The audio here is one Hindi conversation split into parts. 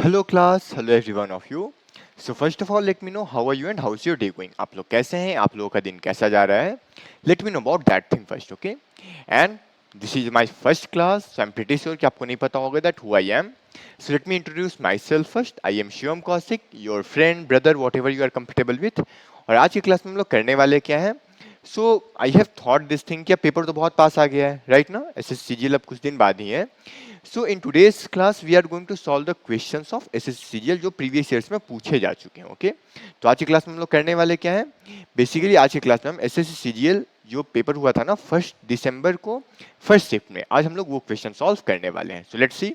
Hello class, hello every one of you. So first of all, let me know how are you and how's your day going. आप लोग कैसे हैं? आप लोगों का दिन कैसा जा रहा है? Let me know about that thing first, okay? And this is my first class, so I'm pretty sure कि आपको नहीं पता होगा that who I am. So let me introduce myself first. I am Shivam Kaushik, your friend, brother, whatever you are comfortable with. और आज की क्लास में हम लोग करने वाले क्या है? So I have thought this thing कि पेपर तो बहुत पास आ गया है, right ना? SSCGL अब कुछ दिन बाद ही है. So in today's class we are going to solve the questions of SSCGL जो previous years में पूछे जा चुके हैं, ओके? तो आज की क्लास में हम लोग करने वाले क्या है? बेसिकली आज की क्लास में हम SSCGL जो पेपर हुआ था ना 1 दिसंबर को फर्स्ट शिफ्ट में, आज हम लोग वो क्वेश्चन सॉल्व करने वाले हैं. So let's C,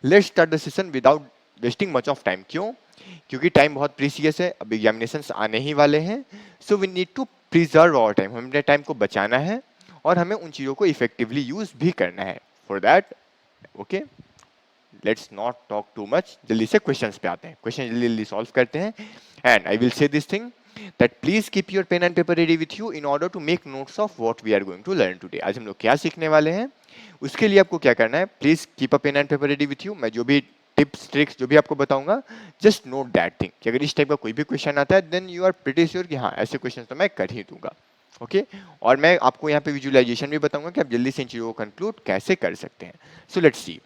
let's start the session without wasting much of time. क्यों? क्योंकि टाइम बहुत प्रीसियस है, अब एग्जामिनेशंस आने ही वाले हैं. So we need to preserve our time, हमें टाइम को बचाना है और हमें उन चीज़ों को इफेक्टिवली यूज भी करना है. For that okay, let's not talk too much, जल्दी से क्वेश्चंस पे आते हैं. क्वेश्चन जल्दी जल्दी सॉल्व करते हैं. And I will say this thing that please keep your pen and paper ready with you in order to make notes of what we are going to learn today. आज हम लोग क्या सीखने वाले हैं उसके लिए आपको क्या करना है, please keep a pen and paper ready with you. मैं जो भी टिप्स ट्रिक्स जो भी आपको बताऊंगा, जस्ट नोट दैट थिंग कि अगर इस टाइप का कोई भी क्वेश्चन आता है then you are pretty sure कि हाँ ऐसे क्वेश्चन तो मैं कर ही दूंगा. ओके और मैं आपको यहाँ पे विजुअलाइजेशन भी बताऊंगा कि आप जल्दी से इन चीज़ों को कंक्लूड कैसे कर सकते हैं. So let's C,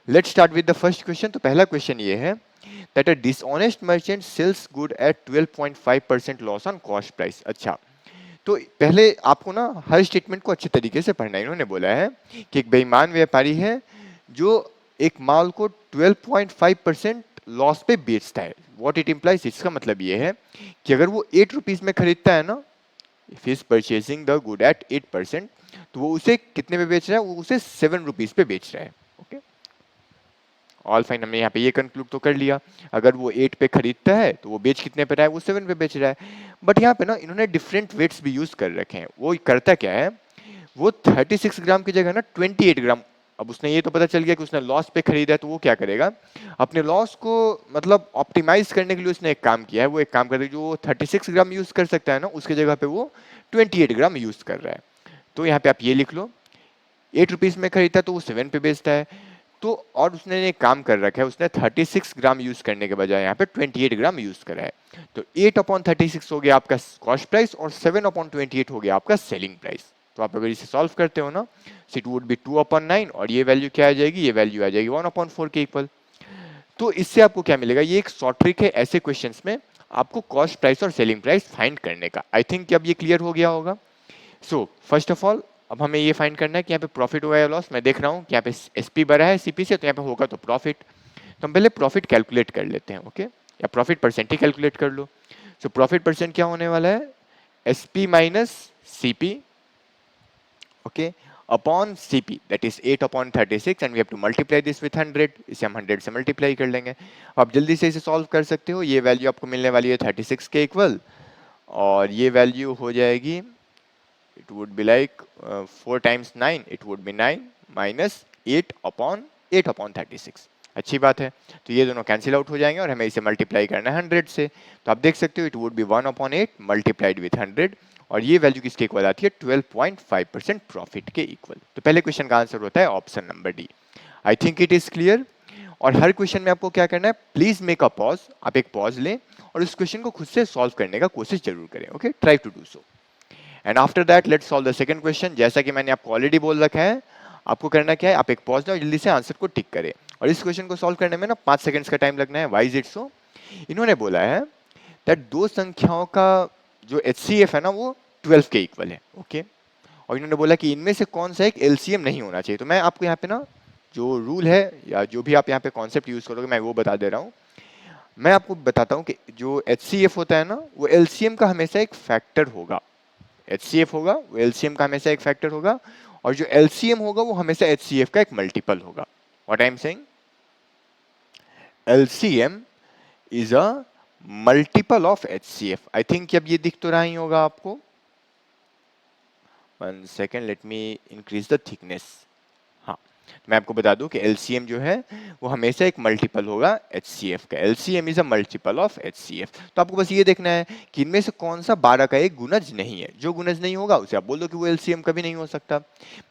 let's start with the first question. तो पहला क्वेश्चन ये है that a dishonest merchant sells good at 12.5% loss on cost price. अच्छा, तो पहले आपको ना हर स्टेटमेंट को अच्छे तरीके से पढ़ना है. इन्होंने बोला है कि एक बेईमान व्यापारी है जो एक माल को 12.5% लॉस पे बेचता है. व्हाट इट इम्प्लाइज, इसका मतलब ये है कि अगर वो 8 रुपीज में खरीदता है ना, if is purchasing the good at 8%, तो वो उसे कितने पे बेच रहा है? वो उसे 7 रुपीज पे बेच रहा है. ओके, ऑल फाइन, हमने यहाँ पे ये कंक्लूड तो कर लिया. अगर वो 8 पे खरीदता है तो वो बेच कितने पे रहा है? वो 7 पे बेच रहा है. बट यहाँ पे ना इन्होंने डिफरेंट वेट्स भी यूज कर रखे हैं. वो करता क्या है, वो 36 ग्राम की जगह ना 28 ग्राम, अब उसने ये तो पता चल गया कि उसने लॉस पे खरीदा है, तो वो क्या करेगा, अपने लॉस को मतलब ऑप्टिमाइज करने के लिए उसने एक काम किया है. वो एक काम कर रहा है, जो 36 ग्राम यूज कर सकता है ना उसके जगह पे वो 28 ग्राम यूज कर रहा है. तो यहाँ पे आप ये लिख लो, 8 रुपीज में खरीदता है तो वो 7 पे बेचता है. तो और उसने एक काम कर रखा है, उसने 36 ग्राम यूज करने के बजाय यहाँ पे 28 ग्राम यूज करा है. तो 8/36 हो गया आपका कॉस्ट प्राइस और 7/28 हो गया आपका सेलिंग प्राइस. तो आप अगर इसे सॉल्व करते हो ना, इट वुड बी 2/9 और ये वैल्यू क्या आ जाएगी, ये वैल्यू आ जाएगी 1/4 के इक्वल. तो इससे आपको क्या मिलेगा, ये एक शॉर्ट ट्रिक है ऐसे क्वेश्चंस में आपको कॉस्ट प्राइस और सेलिंग प्राइस फाइंड करने का. आई थिंक अब ये क्लियर हो गया होगा. सो फर्स्ट ऑफ ऑल अब हमें ये फाइंड करना है कि यहाँ पे प्रॉफिट हुआ या लॉस. मैं देख रहा हूँ कि यहाँ पे एसपी बढ़ा है सीपी से, तो यहाँ पे होगा तो प्रॉफिट. तो हम पहले प्रॉफिट कैलकुलेट कर लेते हैं. ओके, या प्रॉफिट परसेंट ही कैलकुलेट कर लो. सो प्रॉफिट परसेंट क्या होने वाला है, SP minus CP, okay, upon CP, that is 8/36 and we have to multiply this with 100. इसे हम 100 से मल्टीप्लाई कर लेंगे. आप जल्दी से इसे सॉल्व कर सकते हो. ये वैल्यू आपको मिलने वाली है 36 के इक्वल और ये वैल्यू हो जाएगी, it would be like 4 times 9, it would be 9 minus 8/36. अच्छी बात है. तो ये दोनों कैंसिल आउट हो जाएंगे और हमें इसे मल्टीप्लाई करना है 100 से. तो आप देख सकते हो it would B 1/8 multiplied with 100 और ये वैल्यू किसके इक्वल आती है, 12.5% प्रॉफिट के इक्वल. तो पहले क्वेश्चन का आंसर होता है option number D. I think it is clear. और हर क्वेश्चन में आपको क्या करना है, प्लीज मेक अ पॉज. आप एक पॉज लें और उस क्वेश्चन को खुद से सॉल्व करने का कोशिश जरूर करें. Okay, try to do so. And after that let's solve the second question. जैसा कि मैंने आपको ऑलरेडी बोल रखा है, आपको करना क्या है, आप एक पॉज लो जल्दी से आंसर को टिक करें. और इस क्वेश्चन को सॉल्व करने में ना 5 सेकंड्स का टाइम लगना है. Why is it so? इन्होंने बोला है दैट दो संख्याओं का जो एचसीएफ है ना वो 12 के इक्वल है. ओके, और इन्होंने बोला कि इनमें से कौन सा एक एलसीएम नहीं होना चाहिए. तो मैं आपको यहाँ पे ना जो रूल है या जो भी आप यहाँ पे कॉन्सेप्ट यूज करोगे मैं वो बता दे रहा हूँ. मैं आपको बताता हूँ कि जो एचसीएफ होता है ना वो एलसीएम का हमेशा एक फैक्टर होगा. एचसीएफ होगा वो एलसीएम का हमेशा एक फैक्टर होगा और जो एलसीएम होगा वो हमेशा एचसीएफ का एक मल्टीपल होगा. What I am saying, LCM is a multiple of HCF. I think अब ये दिख तो रहा ही होगा आपको. 1 second, let me increase the thickness. हाँ, मैं आपको बता दूं कि एलसीएम जो है वो हमेशा एक मल्टीपल होगा एचसीएफ का. LCM is a multiple of HCF. तो आपको बस ये देखना है कि इनमें से कौन सा 12 का एक गुणज नहीं है. जो गुणज नहीं होगा उसे आप बोल दो कि वो एलसीएम कभी नहीं हो सकता.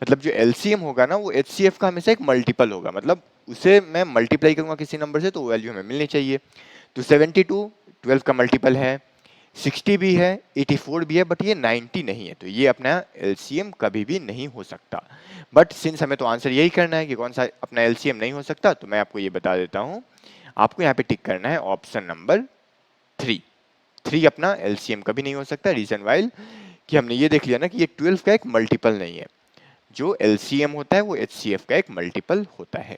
मतलब जो एलसीएम होगा ना वो एचसीएफ का हमेशा एक मल्टीपल होगा. मतलब उसे मैं मल्टीप्लाई करूंगा किसी नंबर से तो वो वैल्यू हमें मिलनी चाहिए। तो 72 12 का मल्टीपल है, 60 भी है, 84 भी है, बट ये 90 नहीं है, तो ये अपना एलसीएम कभी भी नहीं हो सकता। बट सिंस हमें तो आंसर यही करना है कि कौन सा अपना एलसीएम नहीं हो सकता, तो मैं आपको ये बता देता हूँ, आपको यहाँ पे टिक करना है ऑप्शन नंबर 3। 3 अपना एलसीएम कभी नहीं हो सकता। रीजन वाइल कि हमने ये देख लिया ना कि ये 12 का एक मल्टीपल नहीं है, जो एलसीएम होता है वो एचसीएफ का एक मल्टीपल होता है।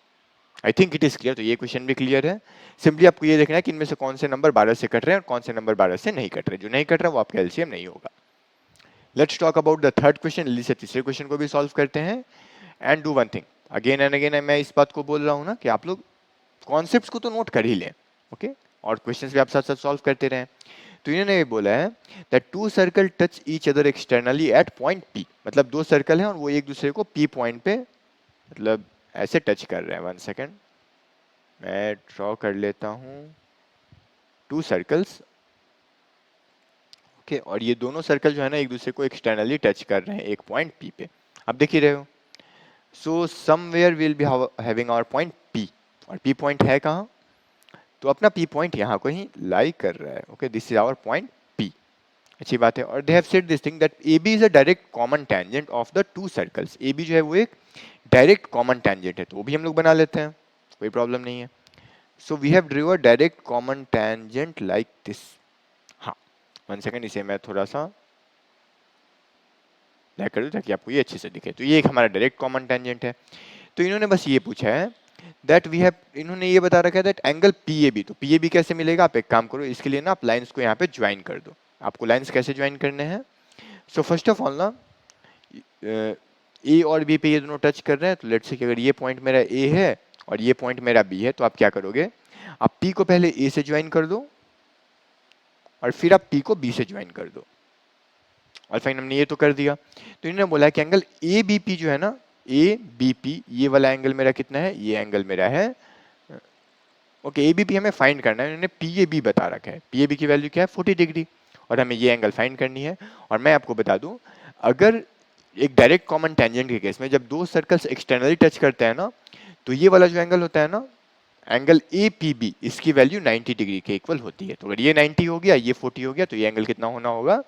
I think it is clear. तो ये क्वेश्चन भी क्लियर है। सिंपली आपको ये देखना है कि इनमें से कौन से नंबर 12 से कट रहे हैं और कौन से नंबर 12 से नहीं कट रहे। जो नहीं कट रहा वो आपका एलसीएम नहीं होगा। Let's talk about the third question. जल्दी से तीसरे क्वेश्चन को भी सॉल्व करते हैं। And do one thing, again and again मैं इस बात को बोल रहा हूँ ना कि आप लोग कॉन्सेप्ट्स को तो नोट कर ही लें, ओके, और क्वेश्चंस भी आप साथ साथ सॉल्व करते रहें। तो इन्होंने ये बोला है that two circle touch each other externally at point P, मतलब दो सर्कल हैं और वो एक दूसरे को पी पॉइंट पे मतलब ऐसे टच कर रहे हैं। 1 सेकेंड, मैं ड्रॉ कर लेता हूँ टू सर्कल्स, ओके, और ये दोनों सर्कल जो है ना एक दूसरे को एक्सटर्नली टच कर रहे हैं एक पॉइंट पी पे, आप देख ही रहे हो। So somewhere will be having our point P, और पी पॉइंट है कहाँ, तो अपना पी पॉइंट यहाँ को ही लाई कर रहा है, okay, this is our point P. अच्छी बात है। और they have said this thing that A B is a direct common tangent of the two circles. A B जो है वो एक डायरेक्ट कॉमन टेंजेंट है, तो वो भी हम लोग बना लेते हैं, कोई प्रॉब्लम नहीं है। So we have drawn a direct common tangent like this. हाँ, 1 सेकेंड, इसे मैं थोड़ा सा ब्लैक कर दूं ताकि आपको ये अच्छे से दिखे। तो ये एक हमारा डायरेक्ट कॉमन टेंजेंट है। तो इन्होंने बस ये पूछा है दैट वी हैव, इन्होंने ये बता रखा है that angle P A B. तो पी ए बी कैसे मिलेगा, आप एक काम करो, इसके लिए ना आप लाइन्स को यहाँ पे ज्वाइन कर दो। आपको लाइन्स कैसे ज्वाइन करने हैं, सो फर्स्ट ऑफ ऑल ना ए और बी पे ये दोनों टच कर रहे हैं, तो लेट्स से कि अगर ये पॉइंट मेरा ए है और ये पॉइंट मेरा बी है, तो आप क्या करोगे, आप पी को पहले ए से ज्वाइन कर दो और फिर आप पी को बी से ज्वाइन कर दो। और फाइन, हमने ये तो कर दिया। तो इन्होंने बोला कि एंगल ए बी पी जो है ना, ए बी पी, ये वाला एंगल मेरा कितना है, ये एंगल मेरा है, ओके, ए बी पी हमें फाइंड करना है। इन्होंने पी ए बी बता रखा है, पी ए बी की वैल्यू क्या है 40 डिग्री, और हमें ये एंगल फाइंड करनी है। और मैं आपको बता दूं, अगर एक डायरेक्ट कॉमन टेंजेंट के केस में जब दो सर्कल्स एक्सटर्नली टच करते हैं ना, तो ये वाला जो एंगल होता है ना, एंगल ए पी बी, इसकी वैल्यू 90 डिग्री के इक्वल होती है। तो अगर ये 90 हो गया, ये 40 हो गया, तो ये एंगल कितना होना होगा,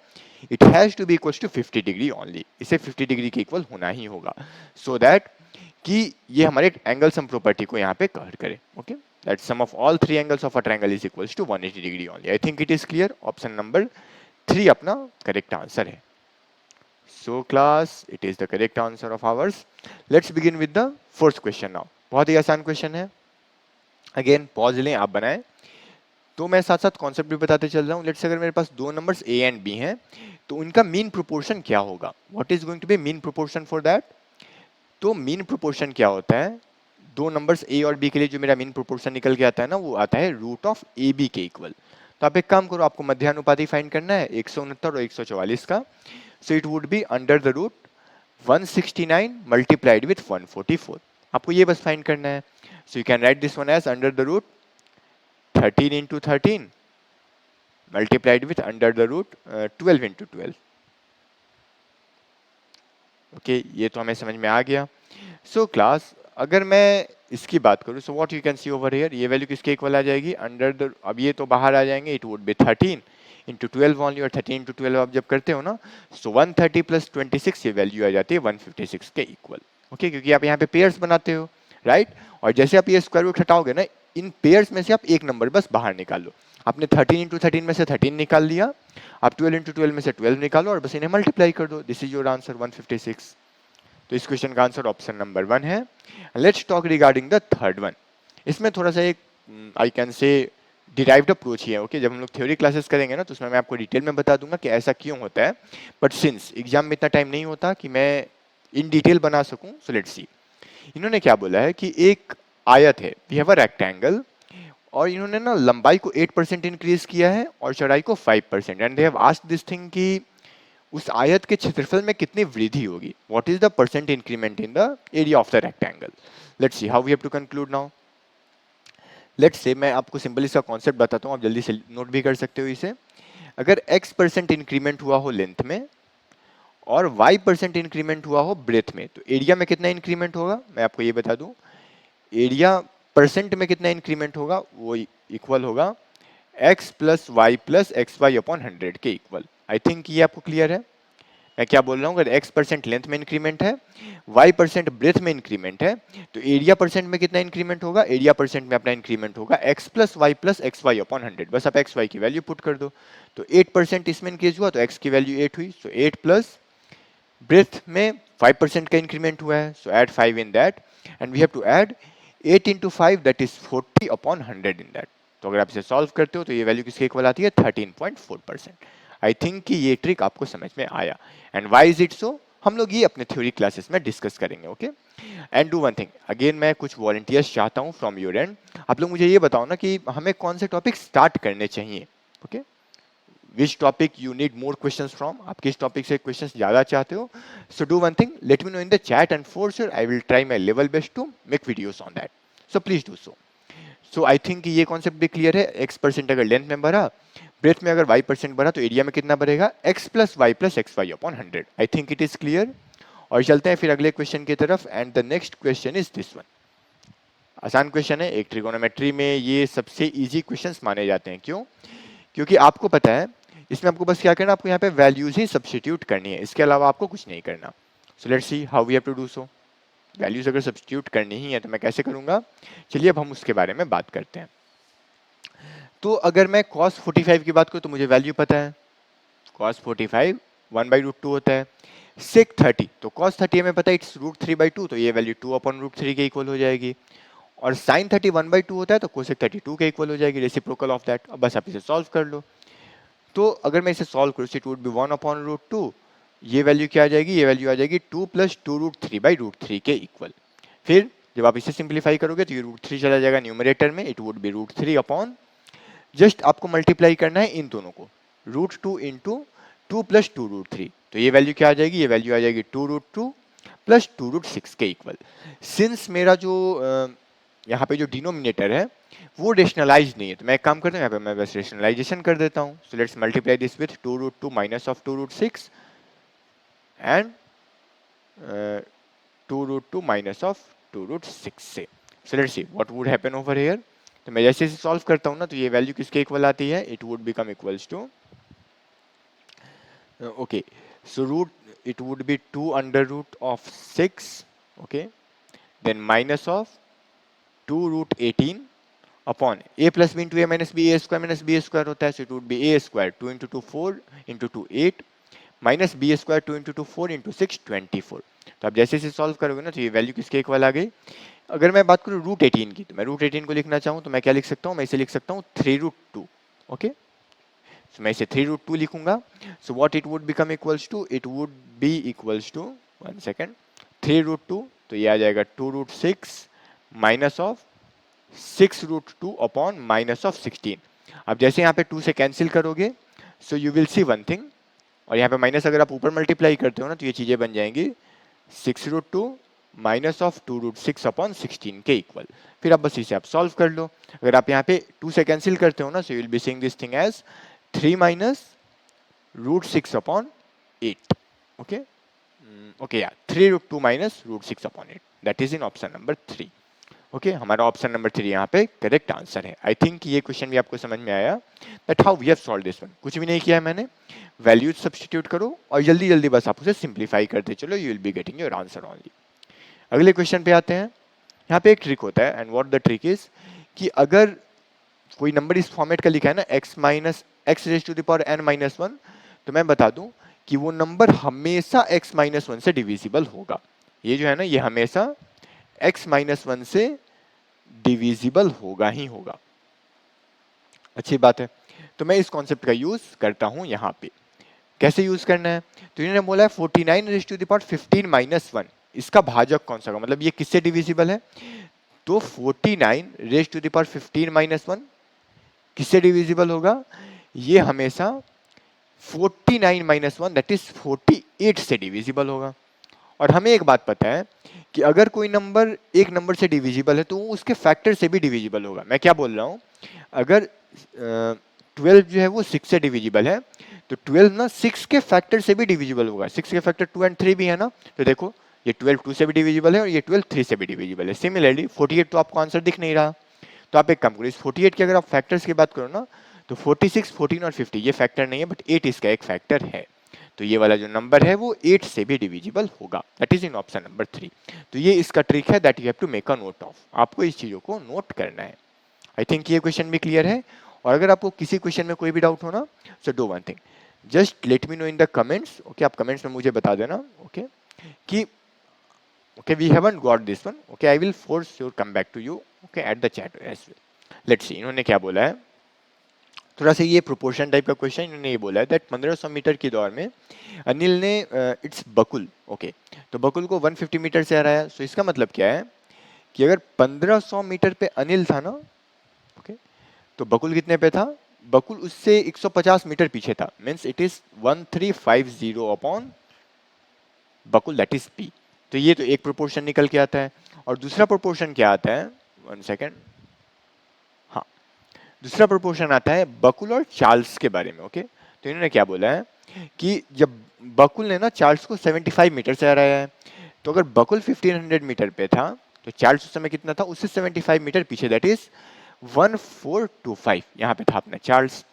it has to be equal to 50 degree only. इसे 50 डिग्री के इक्वल होना ही होगा, सो दैट कि ये हमारे एंगल सम प्रॉपर्टी को यहाँ पे कवर करे, okay, that sum of all three angles of a triangle is equals to 180 degree only. I think it is clear. Option number 3 अपना करेक्ट आंसर है। So class, it is the correct answer of ours. Let's begin with the fourth question now. बहुत ही आसान क्वेश्चन है, अगेन पॉज लें, आप बनाएं, तो मैं साथ साथ कॉन्सेप्ट भी बताते चल रहा हूँ। लेट्स अगर मेरे पास दो नंबर्स ए एंड बी हैं, तो उनका मीन प्रोपोर्शन क्या होगा, what is going to be mean proportion for that. तो मीन प्रोपोर्शन क्या होता है, दो नंबर्स ए और बी के लिए जो मेरा मीन प्रोपोर्शन निकल के आता है ना, वो आता है रूट ऑफ ए बी के इक्वल। तो आप एक काम करो, आपको मध्यानुपाती फाइंड करना है 169 और 144 का। So it would be under the root 169 multiplied with 144। आपको ये बस फाइंड करना है। So you can write this one as under the root 13 into 13 multiplied with under the root 12 into 12। Okay, ये तो हमें समझ में आ गया। सो क्लास, अगर मैं इसकी बात करूँ, so what you can see over here, ये वैल्यू किसके इक्वल आ जाएगी, अंडर द, अब ये तो बाहर आ जाएंगे, it would B 13 into 12 only, और 13 इंटू 12 आप जब करते हो ना, सो 130 प्लस 26 ये वैल्यू आ जाती है 156 के इक्वल, ओके, क्योंकि आप यहाँ पे पेयर्स बनाते हो, राइट। और जैसे आप ये स्क्वायर रूट हटाओगे ना, इन पेयर्स में से आप एक नंबर बस बाहर निकाल लो। आपने 13 इंटू 13 में से 13 निकाल लिया, आप 12 इंटू 12 में से 12 निकालो और बस इन्हें मल्टीप्लाई कर दो। This is your answer 156। तो इस क्वेश्चन का आंसर ऑप्शन नंबर 1 है। Let's talk regarding the third one. इसमें थोड़ा सा एक I can say derived approach ही है, ओके। जब हम लोग थ्योरी क्लासेस करेंगे ना, तो उसमें मैं आपको डिटेल में बता दूंगा कि ऐसा क्यों होता है, बट सिंस एग्जाम में इतना टाइम नहीं होता कि मैं इन डिटेल बना सकूं, सो लेट्स सी। इन्होंने क्या बोला है कि एक आयत है, वी हैव अ रेक्टेंगल, और इन्होंने ना लंबाई को 8% इंक्रीज किया है और चौड़ाई को 5%, and they have asked this thing कि उस आयत के क्षेत्रफल में कितनी वृद्धि होगी, what is the percent increment in the area of the rectangle. Let's see how we have to conclude now. Let's say मैं आपको सिंपल इसका कॉन्सेप्ट बताता हूँ, आप जल्दी से नोट भी कर सकते हो इसे। अगर x% इंक्रीमेंट हुआ हो लेंथ में और y% इंक्रीमेंट हुआ हो ब्रेथ में, तो एरिया में कितना इंक्रीमेंट होगा, मैं आपको ये बता दूं, एरिया परसेंट में कितना इंक्रीमेंट होगा, वो इक्वल होगा x plus Y plus X Y upon 100 के इक्वल। आई थिंक ये आपको क्लियर है मैं क्या बोल रहा हूँ। अगर x परसेंट लेंथ में इंक्रीमेंट है, y परसेंट ब्रेथ में इंक्रीमेंट है, तो एरिया परसेंट में कितना इंक्रीमेंट होगा, एरिया परसेंट में अपना इंक्रीमेंट होगा x प्लस वाई अपॉन 100। बस आप एक्स वाई की वैल्यू पुट कर दो। तो 8% इसमें इंक्रीज हुआ तो x की वैल्यू 8 हुई, सो 8 प्लस ब्रेथ में 5% का इंक्रीमेंट हुआ है, so add 5 in that and we have to add 8 into 5 that is 40 upon 100 in that. तो अगर आप इसे सॉल्व करते हो तो ये वैल्यू किसके इक्वल आती है, 13.4%। आई थिंक कि ये ट्रिक आपको समझ में आया। And why is it so, हम लोग ये अपने थ्योरी क्लासेस में डिस्कस करेंगे। Okay, and do one thing again, मैं कुछ वॉलंटियर्स चाहता हूँ फ्रॉम योर एंड। आप लोग मुझे ये बताओ ना कि हमें कौन से टॉपिक स्टार्ट करने चाहिए। Okay, which topic you need more questions from, आप किस टॉपिक से क्वेश्चंस ज़्यादा चाहते हो। So do one thing, let me know in the chat and for sure I will try my level best to make videos on that. So please do so. So I think ये कॉन्सेप्ट भी क्लियर है। x परसेंट अगर लेंथ में बढ़ा, ब्रेथ में अगर y परसेंट बढ़ा, तो एरिया में कितना बढ़ेगा, x plus Y upon 100। I think it is clear. और चलते हैं फिर अगले क्वेश्चन की तरफ। And the next question is this one. आसान क्वेश्चन है, एक ट्रिगोनोमेट्री में ये सबसे इजी क्वेश्चंस माने जाते हैं। क्यों? क्योंकि आपको पता है इसमें आपको बस क्या करना, आपको यहाँ पे वैल्यूज ही सब्स्टिट्यूट करनी है, इसके अलावा आपको कुछ नहीं करना। So let's see how we have to do so. Values अगर सब्स्टिट्यूट करनी ही है तो मैं कैसे करूंगा, चलिए अब हम उसके बारे में बात करते हैं। तो अगर मैं cos 45 की बात करूं तो मुझे वैल्यू पता है, cos 45 1/√2 होता है। sec 30, तो cos 30 हमें पता है इट्स √3/2, तो ये वैल्यू 2/√3 के इक्वल हो जाएगी। और sin 30 1/2 होता है तो cosec 30 2 के इक्वल हो जाएगी, रेसिप्रोकल ऑफ दैट। अब बस आप इसे सॉल्व कर लो। तो अगर मैं इसे सॉल्व करूँ, इट वुड बी 1/√2, ये वैल्यू क्या आ जाएगी, ये वैल्यू आ जाएगी 2 + 2√3/√3 के इक्वल। फिर जब आप इसे सिंप्लीफाई करोगे तो ये √3 चला जाएगा न्यूमरेटर में, it would B √3 upon, just आपको मल्टीप्लाई करना है इन दोनों को, √2 इंटू 2 + 2√3। तो ये वैल्यू क्या आ जाएगी, ये वैल्यू आ जाएगी 2√2 + 2√6 के इक्वल। सिंस मेरा जो यहाँ पे जो डिनोमिनेटर है वो रेशनलाइज नहीं है, तो मैं एक काम करता हूँ, यहाँ पे मैं बस रेशनलाइजेशन कर देता हूँ। So let's multiply this with 2√2 minus of 2√6 and 2√2 minus of 2√6 से। सो let's see what would happen over here. तो मैं जैसे इसे सॉल्व करता हूँ ना, तो ये वैल्यू किसके इक्वल आती है, it would become equals to, okay, so root it would be 2√6, okay, then minus of 2√18 upon a plus B into A minus B, A square होता है, so it would be A square 2 into 2 4 into 2 8 minus B square 2 into 2 4 into 6 24। तो आप जैसे इसे सॉल्व करोगे ना तो ये वैल्यू किसके इक्वल आ गई। अगर मैं बात करूँ √18 की, तो मैं √18 को लिखना चाहूँ तो मैं क्या लिख सकता हूँ, मैं इसे लिख सकता हूँ 3√2। ओके, सो मैं इसे 3√2 लिखूंगा। So what it would become equals to, it would be equals to, 1 second, 3√2, तो ये आ जाएगा 2√6 minus of 6√2 upon minus of 16। अब जैसे यहाँ पे 2 से कैंसिल करोगे, so you will see one thing, और यहाँ पे माइनस अगर आप ऊपर मल्टीप्लाई करते हो ना तो ये चीज़ें बन जाएंगी 6√2 माइनस ऑफ 2√6 अपॉन 16 के इक्वल। फिर अब बस इसे आप सॉल्व कर लो। अगर आप यहाँ पे 2 से कैंसिल करते हो ना, so you will be seeing this thing as 3 minus √6 upon 8। Okay, okay या 3√2 minus √6 upon 8, that is in option number 3। Okay, हमारा ऑप्शन नंबर 3 यहाँ पे करेक्ट आंसर है। आई थिंक ये क्वेश्चन भी आपको समझ में आया, that how we have solve this one. कुछ भी नहीं किया है मैंने, वैल्यूज सब्स्टिट्यूट करो और जल्दी जल्दी बस आप उसे सिंप्लीफाई करते चलो, you will be getting your answer only. अगले क्वेश्चन पे आते हैं। यहाँ पे एक ट्रिक होता है, and what the trick is, कि अगर कोई नंबर इस फॉर्मेट का लिखा है ना x-(n-1), तो मैं बता दूं कि वो नंबर हमेशा x-1 से डिविजिबल होगा। ये जो है ना, ये हमेशा x-1 से डिविजिबल होगा ही होगा। अच्छी बात है। तो मैं इस कॉन्सेप्ट का यूज करता हूं यहाँ पे। कैसे यूज करना है, तो इन्होंने बोला है 49⁻15-1, इसका भाजक कौन सा होगा, मतलब ये किससे डिविजिबल है। तो 49⁻15-1 किससे डिविजिबल होगा, ये हमेशा 49-1 दैट इज 48 से डिविजिबल होगा। और हमें एक बात पता है कि अगर कोई नंबर एक नंबर से डिविजिबल है तो वो उसके फैक्टर से भी डिविजिबल होगा। मैं क्या बोल रहा हूँ, अगर 12 जो है वो 6 से डिविजिबल है तो 12 ना 6 के फैक्टर से भी डिविजिबल होगा। 6 के फैक्टर 2 और 3 भी है ना, तो देखो ये 12 2 से भी डिविजिबल है और ये 12 3 से भी डिविजिबल है। सिमिलरली 48 तो आपको आंसर दिख नहीं रहा, तो आप एक काम करो, इस 48 की अगर आप फैक्टर्स की बात करो ना, तो 46, 14 और 50 ये फैक्टर नहीं है, बट 8 इसका एक फैक्टर है। तो ये वाला जो नंबर है वो 8 से भी डिविजिबल होगा, that is in option number 3। तो ये इसका ट्रिक है, that you have to make a note of, आपको इस चीज़ों को नोट करना है। आई थिंक ये क्वेश्चन भी क्लियर है। और अगर आपको किसी क्वेश्चन में कोई भी डाउट हो ना, so do one thing, just let me know in the comments, okay, आप कमेंट्स में मुझे बता देना, ओके, कि okay, we haven't got this one, okay, I will force you come back to you, okay, at the chat as well. Let's see इन्होंने क्या बोला है। थोड़ा सा ये प्रोपोर्शन टाइप का क्वेश्चन, इन्होंने ये बोला है दैट 1500 मीटर की दौड़ में अनिल ने इट्स बकुल, ओके, तो बकुल को 150 मीटर से हराया। सो इसका मतलब क्या है कि अगर 1500 मीटर पे अनिल था ना, ओके, तो बकुल कितने पे था, बकुल उससे 150 मीटर पीछे था, means it is 1350 upon Bakul, that is P. तो ये तो एक प्रोपोर्शन निकल के आता है। और दूसरा प्रोपोर्शन क्या आता है, वन सेकेंड, हाँ, दूसरा प्रोपोर्शन आता है बकुल और चार्ल्स के बारे में, ओके। तो इन्होंने क्या बोला है कि जब बकुल ने ना चार्ल्स को 75 मीटर से हराया है, तो अगर बकुल 1500 मीटर पे था, तो चार्ल्स उस समय कितना था, उससे 75 मीटर पीछे, दैट इज 1425, यहाँ पे था अपना चार्ल्स।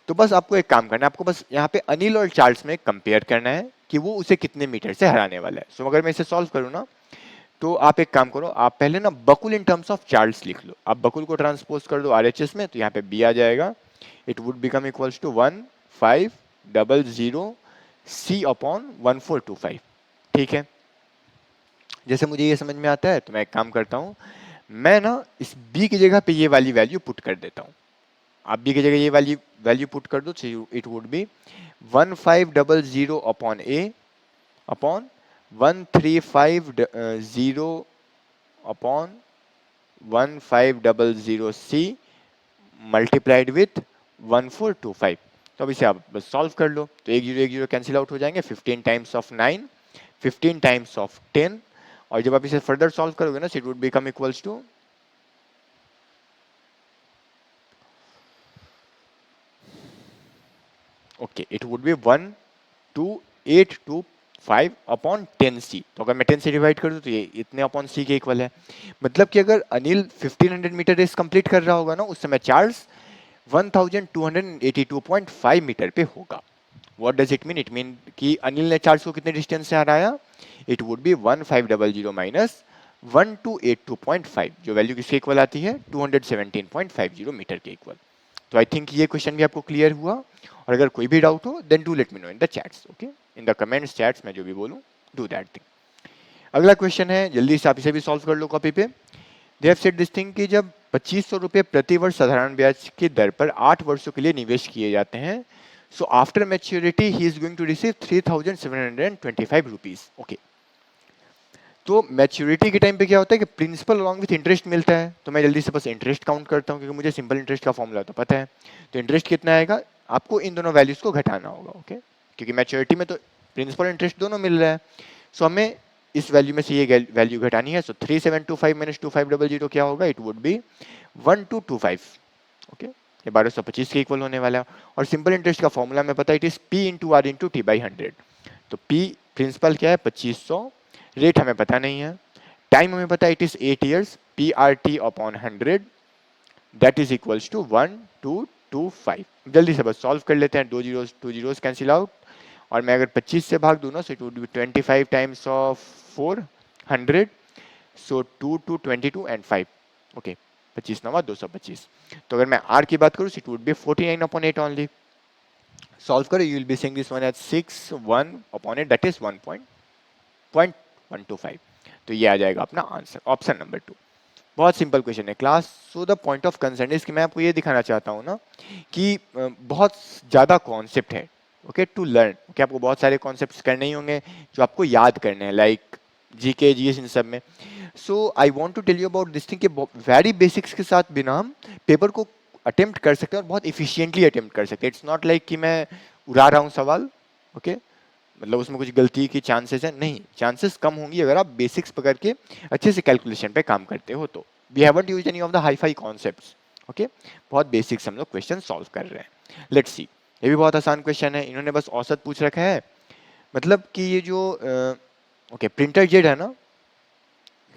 तो बस आपको एक काम करना है, आपको बस यहाँ पे अनिल और चार्ल्स में कंपेयर करना है कि वो उसे कितने मीटर से हराने वाला है। सो अगर मैं इसे सॉल्व करूँ ना, तो आप एक काम करो, आप पहले ना बकुल इन टर्म्स ऑफ चार्ल्स लिख लो, आप बकुल को ट्रांसपोज कर दो आरएचएस में, तो यहाँ पे बी आ जाएगा, it would become equals to 1500 C upon 1425, ठीक है। जैसे मुझे ये समझ में आता है, तो मैं एक काम करता हूँ, मैं ना इस बी की जगह पे ये वाली वैल्यू पुट कर देता हूँ, आप बी की जगह ये वाली वैल्यू पुट कर दो, it would be 1500 upon A upon 1350 upon 1500 C multiplied with 1425। तो अब इसे आप बस सॉल्व कर लो, तो एक जीरो कैंसिल आउट हो जाएंगे, 15 टाइम्स ऑफ 9, 15 टाइम्स ऑफ 10, और जब आप इसे फर्दर सॉल्व करोगे ना, it would become equals to, okay, it would be 12825 upon 10 C. तो अगर मैं 10 से डिवाइड कर दूं, तो ये इतने अपॉन सी के इक्वल है। मतलब कि अगर अनिल 1500 मीटर रेस कंप्लीट कर रहा होगा ना, उस समय चार्ल्स 1282.5 मीटर पे होगा। What does it mean, it mean कि अनिल ने चार्ल्स को कितने डिस्टेंस से हराया, इट वुड बी 1500 माइनस 1282.5, जो वैल्यू किसके इक्वल आती है, 217.50 मीटर के इक्वल। तो आई थिंक ये क्वेश्चन भी आपको क्लियर हुआ, और अगर कोई भी डाउट हो then do let me know in the chats, okay, in the comments chats, मैं जो भी बोलूं डू दैट थिंग। अगला क्वेश्चन है, जल्दी से आप इसे भी सॉल्व कर लो कॉपी पे। दे हैव सेड दिस थिंग कि जब 2500 रुपये प्रति वर्ष साधारण ब्याज की दर पर 8 वर्षों के लिए निवेश किए जाते हैं, so after maturity he is going to receive 3725 rupees, okay. तो मैच्योरिटी के टाइम पे क्या होता है कि प्रिंसिपल अलॉन्ग विथ इंटरेस्ट मिलता है, तो मैं जल्दी से बस इंटरेस्ट काउंट करता हूँ, क्योंकि मुझे सिंपल इंटरेस्ट का फॉर्मूला तो पता है। तो इंटरेस्ट कितना आएगा, आपको इन दोनों वैल्यूज को घटाना होगा, ओके, क्योंकि मैच्योरिटी में तो प्रिंसिपल इंटरेस्ट दोनों मिल रहा है। सो हमें इस वैल्यू में से ये वैल्यू घटानी है। सो 3725 माइनस 2500 क्या होगा, इट वुड बी 1225, ओके, ये 1225 के इक्वल होने वाला है। और सिंपल इंटरेस्ट का फॉर्मूला में पता है, it is P into R into T by 100। तो पी प्रिंसिपल क्या है 2500, रेट हमें पता नहीं है, टाइम हमें पता है it is 8 years, P R T upon 100 that is equals to 1225। जल्दी से बस सॉल्व कर लेते हैं, टू जीरोस कैंसिल आउट, और मैं अगर 25 से भाग दूँ ना, सो it would B 25 times of 400, so 2 2 22 and 5, okay, 25 नवा 225। तो अगर मैं आर की बात करूँ, it would be 49 upon 8 only. Solve करो, you will be saying this one as 6 1 upon 8 that is 1.125। तो ये आ जाएगा अपना आंसर, ऑप्शन नंबर 2। बहुत सिंपल क्वेश्चन है class. So the point of concern is कि मैं आपको ये दिखाना चाहता हूँ ना कि बहुत ज़्यादा कॉन्सेप्ट है, ओके, टू लर्न, ओके, आपको बहुत सारे कॉन्सेप्ट्स करने ही होंगे जो आपको याद करने हैं, लाइक जीके जीएस इन सब में। So I want to tell you about this thing कि वेरी बेसिक्स के साथ बिना हम पेपर को अटेम्प्ट कर सकते हैं और बहुत इफिशियंटली अटेम्प्ट कर सकते हैं। इट्स नॉट लाइक कि मैं उड़ा रहा हूँ सवाल, ओके, मतलब उसमें कुछ गलती की चांसेस है नहीं, चांसेस कम होंगी अगर आप बेसिक्स पकड़ के अच्छे से कैलकुलेशन पे काम करते हो। तो we haven't used any of the hi fi concepts, okay, बहुत बेसिक्स हम लोग क्वेश्चन सॉल्व कर रहे हैं। लेट्स सी, ये भी बहुत आसान क्वेश्चन है, इन्होंने बस औसत पूछ रखा है, मतलब कि ये जो ओके, प्रिंटर जेड है ना,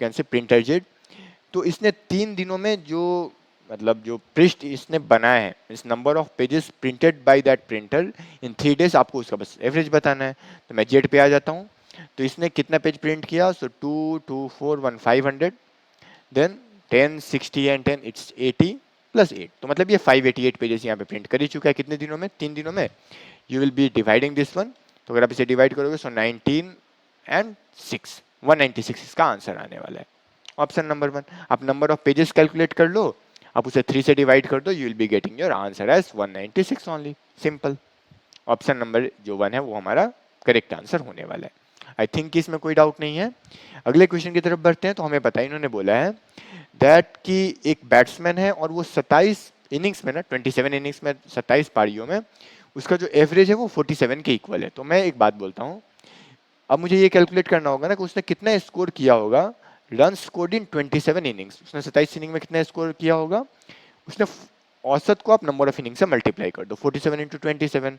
कैन से प्रिंटर जेड। तो इसने 3 दिनों में जो मतलब जो पृष्ठ इसने बनाए हैं, इस number of pages printed by that printer in 3 days, आपको उसका बस एवरेज बताना है। तो मैं जेड पे आ जाता हूँ। तो इसने कितना पेज प्रिंट किया, सो 2 2 4 1 500, देन 10 60 एंड 10 इट्स 80 प्लस 8, तो मतलब ये 588 पेजेस यहाँ पे प्रिंट कर ही चुका है। कितने दिनों में, 3 दिनों में। You will B dividing this one, तो अगर आप इसे डिवाइड करोगे सो 19 एंड 6, 196 इसका आंसर आने वाला है। Option number 1। आप नंबर ऑफ पेजेस कैलकुलेट कर लो, आप उसे 3 से डिवाइड कर दो, you will be getting your answer as 196 only, simple. Option number जो 1 है वो हमारा करेक्ट आंसर होने वाला है। आई थिंक इसमें कोई डाउट नहीं है। अगले क्वेश्चन की तरफ बढ़ते हैं। तो हमें पता है, इन्होंने बोला है दैट कि एक बैट्समैन है और वो 27 इनिंग्स में ना, 27 इनिंग्स में 27 पारियों में उसका जो एवरेज है वो 47 के इक्वल है। तो मैं एक बात बोलता हूँ, अब मुझे ये कैलकुलेट करना होगा ना कि उसने कितना स्कोर किया होगा, रन स्कोर्ड इन 27 इनिंग्स, उसने 27 इनिंग में कितना स्कोर किया होगा। उसने औसत को आप नंबर ऑफ इनिंग से मल्टीप्लाई कर दो, 47 इंटू 27।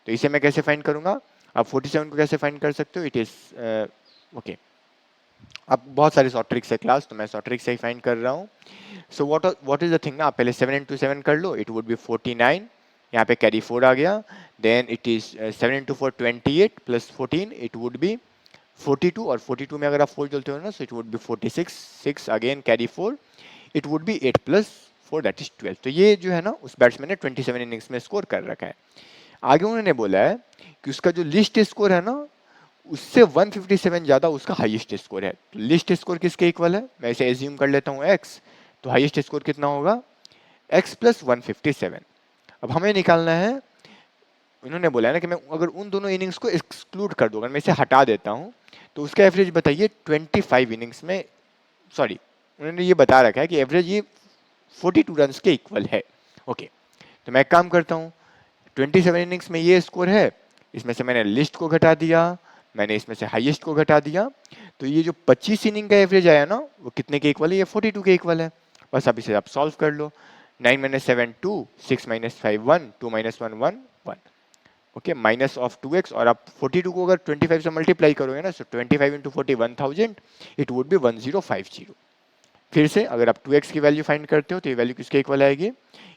तो इसे मैं कैसे फाइंड करूंगा, आप 47 को कैसे फाइंड कर सकते हो, इट इज ओके, अब बहुत सारे शॉर्ट ट्रिक्स है क्लास, तो मैं शॉर्ट ट्रिक से ही फाइंड कर रहा हूँ। सो व्हाट इज द थिंग ना, आप पहले 7 इंटू 7 कर लो, इट वुड बी 49, यहाँ पे कैरी 4 आ गया, then it is 7 into 4 28 plus 14 it would be 42, और 42 में अगर आप 4 चलते हो ना, सो it would B 46, 6 again carry 4, it would B 8 plus 4 that is 12। तो ये जो है ना उस बैट्समैन ने 27 इनिंग्स में स्कोर कर रखा है। आगे उन्होंने बोला है कि उसका जो लिस्ट स्कोर है ना, उससे 157 ज्यादा उसका हाईएस्ट स्कोर है। तो लिस्ट स्कोर किसके इक्वल है, मैं इसे एज्यूम कर लेता हूँ x, तो हाईएस्ट स्कोर कितना होगा, x प्लस 157। अब हमें निकालना है, इन्होंने बोला है ना कि मैं अगर उन दोनों इनिंग्स को एक्सक्लूड कर दूं, अगर मैं इसे हटा देता हूं, तो उसका एवरेज बताइए 25 इनिंग्स में, सॉरी उन्होंने ये बता रखा है कि एवरेज ये 42 रन के इक्वल है। ओके, तो मैं एक काम करता हूँ, 27 इनिंग्स में ये स्कोर है, इसमें से मैंने लिस्ट को घटा दिया, मैंने इसमें से हाईएस्ट को घटा दिया, तो ये जो 25 इनिंग का एवरेज आया ना वो कितने के इक्वल है, ये 42 के इक्वल है। बस अब इसे आप सॉल्व कर लो, 9 minus 7 2, 6 minus 5 1, 2 minus 1 1 1, okay, minus of 2x, और आप 42 को अगर 25 से मल्टीप्लाई करोगे ना, सो 25 इंटू 40 1000, इट वुड बी 1050। फिर से अगर आप 2x की वैल्यू फाइंड करते हो तो ये वैल्यू किसके इक्वल आएगी,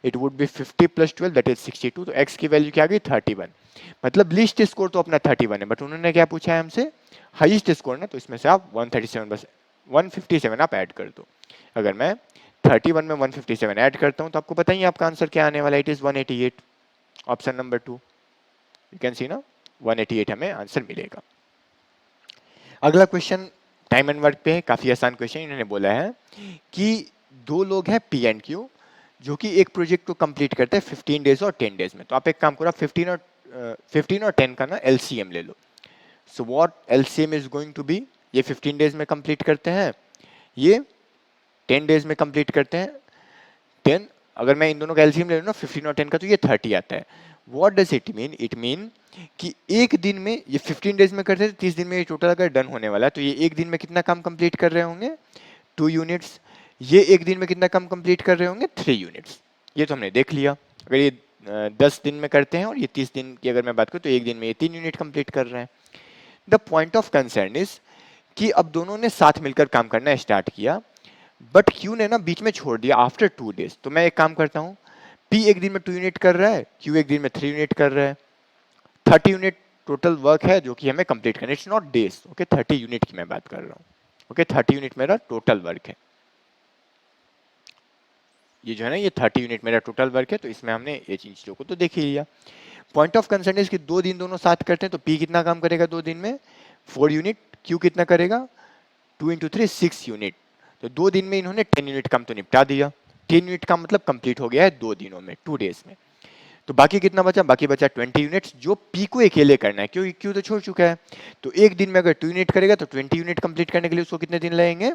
it would B 50 plus 12 that is 62, तो x की वैल्यू क्या आ गई 31। मतलब लिस्ट स्कोर तो अपना 31 है, बट उन्होंने क्या पूछा है हमसे, हाईएस्ट स्कोर ना, तो इसमें से आप 137 बस 157 आप ऐड कर दो। अगर मैं 31 में 157 ऐड करता हूँ तो आपको पता ही है आपका आंसर क्या आने वाला है, it is 188, option number 2। You can see ना, 188 हमें आंसर मिलेगा। अगला क्वेश्चन टाइम एंड वर्क पे है, काफी आसान क्वेश्चन। इन्होंने बोला है कि दो लोग हैं पी एंड क्यू, जो कि एक प्रोजेक्ट को कंप्लीट करते हैं 15 डेज और 10 डेज में। तो आप एक काम करो, 15 और 10 का ना एलसीएम ले लो। So what LCM is going to be, ये 15 डेज में कंप्लीट करते हैं, ये 10 डेज में कंप्लीट करते हैं। 10, अगर मैं इन दोनों का एलसीएम ले लूँ ना 15 और 10 का, तो ये 30 आता है। What does it mean, it mean कि एक दिन में ये 15 डेज में करते हैं, 30 दिन में ये टोटल अगर डन होने वाला है, तो ये एक दिन में कितना काम कंप्लीट कर रहे होंगे, 2 यूनिट्स। ये एक दिन में कितना काम कंप्लीट कर रहे होंगे, 3 यूनिट्स। ये तो हमने देख लिया। अगर ये 10 दिन में करते हैं और ये 30 दिन की अगर मैं बात करूँ, तो एक दिन में ये 3 यूनिट कंप्लीट कर रहे हैं। The point of concern is कि अब दोनों ने साथ मिलकर काम करना स्टार्ट किया, बट क्यू ने ना बीच में छोड़ दिया आफ्टर 2 डेज। तो मैं एक काम करता हूँ, पी एक दिन में 2 यूनिट कर रहा है, क्यू एक दिन में 3 यूनिट कर रहा है, 30 यूनिट टोटल वर्क है जो कि हमें कंप्लीट करना है। It's not days, okay, 30 unit की मैं बात कर रहा हूँ। ओके, 30 यूनिट मेरा टोटल वर्क है। ये जो है ना, ये 30 यूनिट मेरा टोटल वर्क है, तो इसमें हमने ये चीजों को तो देख ही लिया। पॉइंट ऑफ कंसर्न इज कि 2 दिन दोनों साथ करते हैं, तो पी कितना काम करेगा 2 दिन में, 4 यूनिट, क्यू कितना करेगा 2 इंटू 3 6 यूनिट। तो 2 दिन में इन्होंने 10 यूनिट काम तो निपटा दिया। 10 यूनिट का मतलब कंप्लीट हो गया है 2 दिनों में, 2 डेज में। तो बाकी कितना बचा, बाकी बचा 20 यूनिट्स, जो पी को अकेले करना है, क्योंकि क्यू तो छोड़ चुका है। तो एक दिन में अगर 2 यूनिट करेगा तो 20 यूनिट कंप्लीट करने के लिए उसको कितने दिन लगेंगे,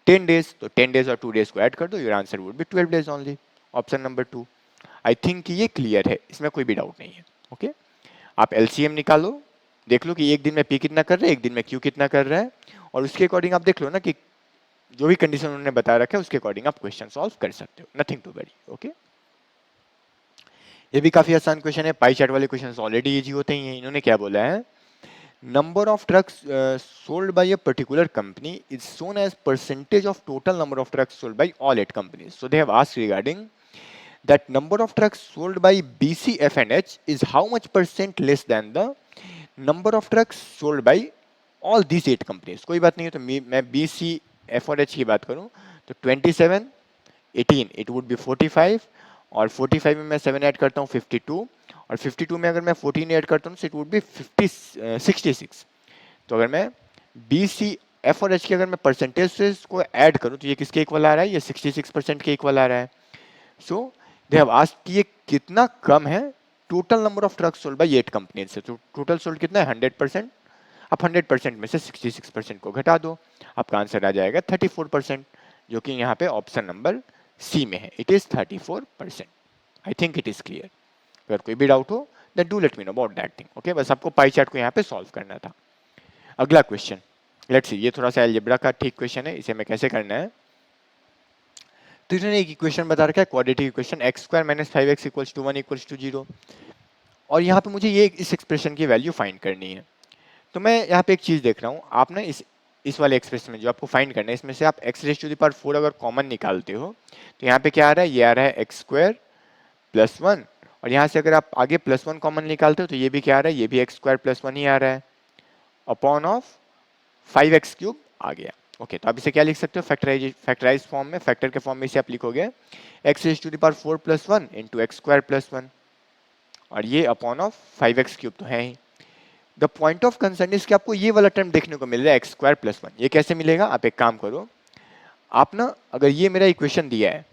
10 डेज। तो 10 डेज और 2 डेज को ऐड कर दो, your answer would be 12 days only, option number 2। I think ये क्लियर है, इसमें कोई भी डाउट नहीं है। ओके, आप एलसीएम निकालो, देख लो कि एक दिन में पी कितना कर रहा है, एक दिन में क्यू कितना कर रहा है, और उसके अकॉर्डिंग आप देख लो ना कि जो भी कंडीशन उन्होंने बता रखा है उसके अकॉर्डिंग आप क्वेश्चन सॉल्व कर सकते हो, नथिंग टू वरी। ओके, ये भी काफी आसान क्वेश्चन है, पाई चार्ट वाले क्वेश्चन ऑलरेडी इजी होते ही हैं। इन्होंने क्या बोला है number of trucks sold by a particular company is shown as percentage of total number of trucks sold by all 8 companies. So they have asked regarding that number of trucks sold by BC, F and H is how much percent less than the number of trucks sold by all these 8 companies. कोई बात नहीं है, तो मैं BC, F और H की बात करूं तो 27, 18 इट वुड बी 45, और 45 में मैं 7 ऐड करता हूँ 52, और 52 में अगर मैं 14 ऐड करता हूँ तो इट वुड बी 66. तो अगर मैं बी सी एफ और एच की अगर मैं परसेंटेज को ऐड करूँ तो ये किसके इक्वल आ रहा है, ये 66% के इक्वल आ रहा है. सो दे हैव आस्क्ड कि ये कितना कम है total number of trucks sold by 8 companies से. तो टोटल सोल्ड कितना है 100%. अब 100% में से 66% को घटा दो, आपका आंसर आ जाएगा 34%, जो कि यहाँ पे ऑप्शन नंबर सी में है. It is 34%. I think it is clear. अगर कोई भी डाउट हो then do let me know about that thing. Okay, बस आपको पाई चार्ट को यहाँ पे सॉल्व करना था. अगला क्वेश्चन लेट्स सी. ये थोड़ा सा अलजेब्रा का ठीक क्वेश्चन है, इसे हमें कैसे करना है. तो इन्होंने एक इक्वेशन बता रखा है क्वाड्रेटिक इक्वेशन x² - 5x = 1 = 0, और यहाँ पे मुझे ये इस एक्सप्रेशन की वैल्यू फाइंड करनी है. तो मैं यहाँ पे एक चीज़ देख रहा हूँ, आप ना इस वाले एक्सप्रेशन में जो आपको फाइंड करना है, इसमें से आप x⁴ अगर कॉमन निकालते हो तो यहाँ पे क्या आ रहा है, ये आ रहा है x² + 1, और यहाँ से अगर आप आगे +1 कॉमन निकालते हो तो ये भी क्या आ रहा है, ये भी x² + 1 ही आ रहा है अपॉन ऑफ 5x³ आ गया. ओके, तो आप इसे क्या लिख सकते हो, फैक्टराइज फॉर्म में, फैक्टर के फॉर्म में इसे आप लिखोगे x⁴ + 1 × x² + 1, और ये अपॉन ऑफ 5x³ तो है ही. The point of concern is कि आपको ये वाला टर्म देखने को मिल रहा है x² + 1. ये कैसे मिलेगा, आप एक काम करो, आप ना अगर ये मेरा इक्वेशन दिया है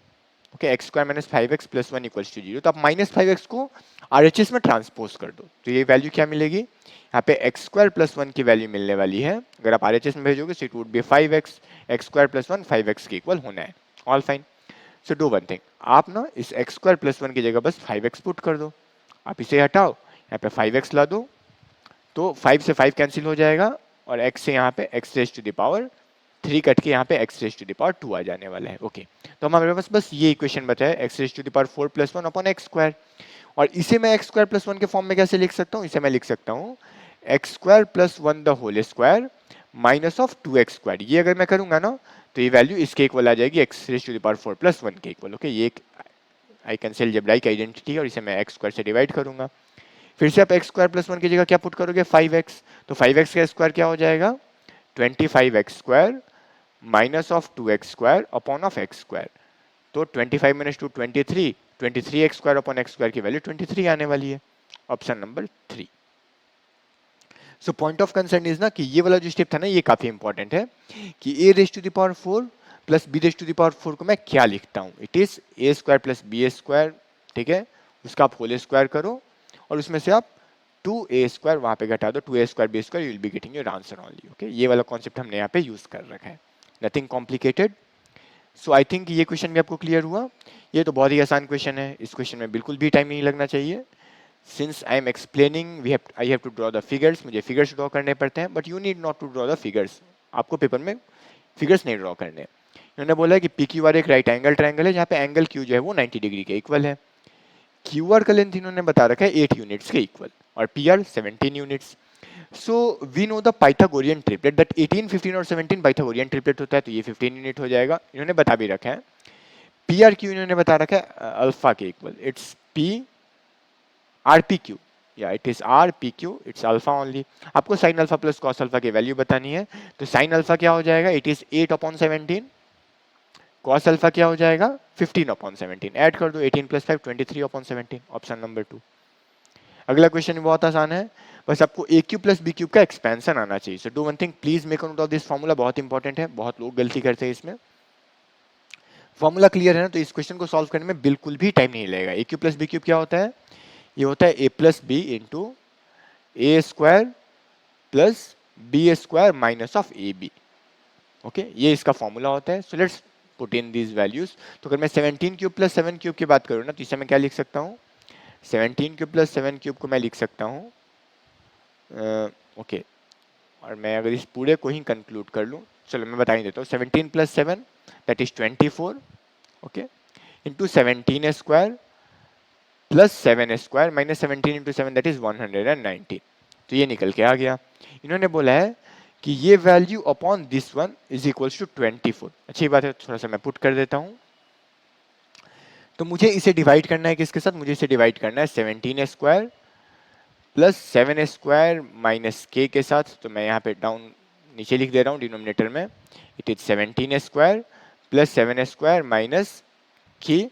ओके x² - 5x + 1 = 0, तो आप -5x को RHS में ट्रांसपोज कर दो, तो ये वैल्यू क्या मिलेगी, यहाँ पे x² + 1 की वैल्यू मिलने वाली है. अगर आप RHS में भेजोगे तो it would B 5x, x² + 1 5x के इक्वल होना है. All fine. So do one thing, आप ना इस x² + 1 की जगह बस 5x पुट कर दो. आप इसे हटाओ, यहाँ पे 5x ला दो, तो 5 से 5 कैंसिल हो जाएगा, और x से यहाँ पे x⁻³ कट के यहाँ पे x⁻² आ जाने वाला है. ओके, तो हमारे पास बस ये इक्वेशन बचा है x⁴ + 1 अपॉन x², और इसे मैं x² + 1 के फॉर्म में कैसे लिख सकता हूँ, इसे मैं लिख सकता हूँ x² + 1 the whole square minus of 2x². ये अगर मैं करूँगा ना तो ये वैल्यू इसके इक्वल आ जाएगी x⁴ + 1 के इक्वल. ओके, ये एक आई कैन से अलजेब्राइक आइडेंटिटी है, और इसे मैं x² से डिवाइड करूंगा. फिर से आप x² + 1 की जगह क्या पुट करोगे, 5x, तो 5x का स्क्वायर क्या हो जाएगा 25x² minus of 2x² upon of x². तो 25 - 2 23, 23x² अपॉन x² की वैल्यू 23 आने वाली है. Option number 3. So point of concern is ना कि ये वाला जो स्टेप था ना, ये काफी इंपॉर्टेंट है कि a⁴ प्लस b⁴ को मैं क्या लिखता हूँ. इट इज a² + b², ठीक है, उसका आप होल स्क्वायर करो, और उसमें से आप 2a² वहां पे घटा दो, 2a² b² you will be getting your answer only. Okay, ये वाला कॉन्सेप्ट हमने यहाँ पे यूज कर रखा है, nothing complicated. So I think ये क्वेश्चन भी आपको क्लियर हुआ. ये तो बहुत ही आसान क्वेश्चन है, इस क्वेश्चन में बिल्कुल भी टाइम नहीं लगना चाहिए. Since I am explaining I have to draw the figures, मुझे फिगर्स ड्रॉ करने पड़ते हैं, but you need not to draw the figures. आपको पेपर में फिगर्स नहीं ड्रॉ करने. इन्होंने बोला है कि PQR एक राइट एंगल ट्रायंगल है जहाँ पे एंगल Q जो है वो 90 डिग्री के इक्वल है. QR का लेंथ इन्होंने बता रखा है 8 यूनिट्स के इक्वल, और PR 17 units. So we know the Pythagorean triplet that 18, 15 और 17 पाइथागोरियन ट्रिपलेट होता है, तो ये 15 यूनिट हो जाएगा. इन्होंने बता भी रखा है PRQ, इन्होंने बता रखा है अल्फा के इक्वल. इट्स RPQ, या it is RPQ, it's alpha only. आपको sine alpha plus cos alpha की वैल्यू बतानी है, तो साइन अल्फा क्या हो जाएगा, इट इज 8/17, कॉस अल्फा क्या हो जाएगा 15/17. ऐड कर दो 18 + 5 23/17. Option number 2. अगला क्वेश्चन बहुत आसान है, बस आपको a³ + b³ का एक्सपेंशन आना चाहिए. सो do one thing, please make note of this formula, बहुत इंपॉर्टेंट है, बहुत लोग गलती करते हैं इसमें. फॉर्मूला क्लियर है ना, तो इस क्वेश्चन को सॉल्व करने में बिल्कुल भी टाइम नहीं लगेगा. a³ + b³ क्या होता है, ये होता है a + b × a² + b² minus of ab. Okay, ये इसका फॉर्मूला होता है. So let's put in these values. तो अगर मैं 17³ + 7³ की बात करूँ ना, तो इसे मैं क्या लिख सकता हूँ, 17³ + 7³ को मैं लिख सकता हूँ ओके, और मैं अगर इस पूरे को ही कंक्लूड कर लूँ, चलो मैं बता ही देता हूँ. 17 + 7 that is 24, okay, into 17² + 7² minus 17 × 7 that is 119. तो ये निकल के आ गया. इन्होंने बोला है कि ये value upon this one is equals to 24। अच्छी बात है, थोड़ा सा मैं पुट कर देता हूं। तो मुझे इसे डिवाइड करना है किसके साथ, मुझे इसे डिवाइड करना है 17 स्क्वायर प्लस 7 स्क्वायर माइनस के साथ। तो मैं यहाँ पे डाउन नीचे लिख दे रहा हूँ डिनोमिनेटर में, it is 17 square plus 7 square minus के।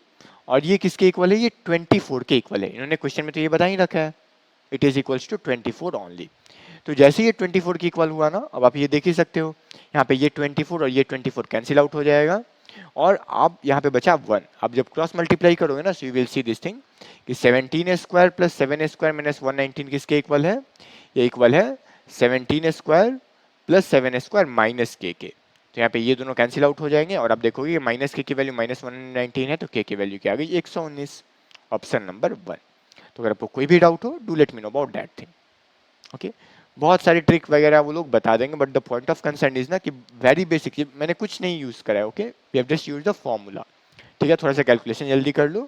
और ये किसके इक्वल है, ये 24 के इक्वल है। इन्होंने क्वेश्चन में तो ये बता ही रखा है, it is equals to 24 only. तो जैसे ये 24 के इक्वल हुआ ना, अब आप ये देख ही सकते हो, यहाँ पे ये 24 और ये 24 कैंसिल आउट हो जाएगा, और आप यहाँ पे बचा 1। अब जब क्रॉस मल्टीप्लाई करोगे ना, so you will see this thing कि 17 स्क्वायर प्लस 7 स्क्वायर माइनस 119 किसके इक्वल है, ये इक्वल है 17 स्क्वायर प्लस 7 स्क्वायर माइनस के। तो यहाँ पे ये दोनों कैंसिल आउट हो जाएंगे, और आप देखोगे माइनस के की वैल्यू माइनस 119 है, तो के की वैल्यू क्या आ गई 119। Option number 1। तो अगर आपको कोई भी डाउट हो, do let me know about that thing. Okay, बहुत सारी ट्रिक वगैरह वो लोग बता देंगे, but the point of concern is ना कि वेरी बेसिक, मैंने कुछ नहीं यूज करा है। Okay, we have just use the formula. ठीक है, थोड़ा सा कैलकुलेशन जल्दी कर लो,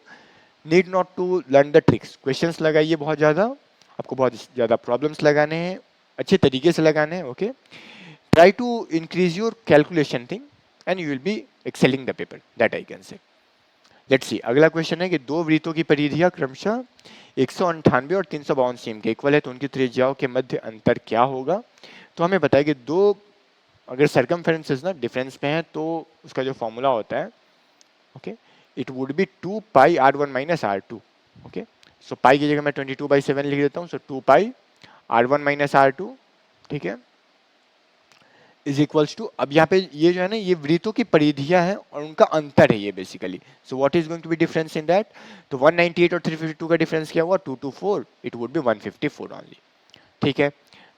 need not to learn the tricks. Questions लगाइए बहुत ज़्यादा, आपको बहुत ज़्यादा प्रॉब्लम्स लगाने हैं, अच्छे तरीके से लगाने हैं। Okay, try to increase your calculation thing and you will be exceling the paper, that I can say. Let's see, अगला क्वेश्चन है कि दो वृत्तों की परिधियां क्रमशः 198 और 352 सीएम के इक्वल है, तो उनकी त्रिज्याओं के मध्य अंतर क्या होगा। तो हमें पता है कि दो अगर सर्कमफेरेंसेस ना डिफरेंस में है, तो उसका जो फॉर्मूला होता है, okay, it would be 2 pi r1 minus r2। Okay, so pi की जगह मैं 22/7 लिख देता हूँ, सो 2 पाई r1 माइनस r2, ठीक है, इज इक्वल्स टू, अब यहाँ पे ये जो है ना, ये वृत्तों की परिधियां हैं और उनका अंतर है ये basically. So what is going to be difference in that, तो 198 और 352 का डिफरेंस क्या हुआ, 224, इट वुड बी 154 ओनली। ठीक है,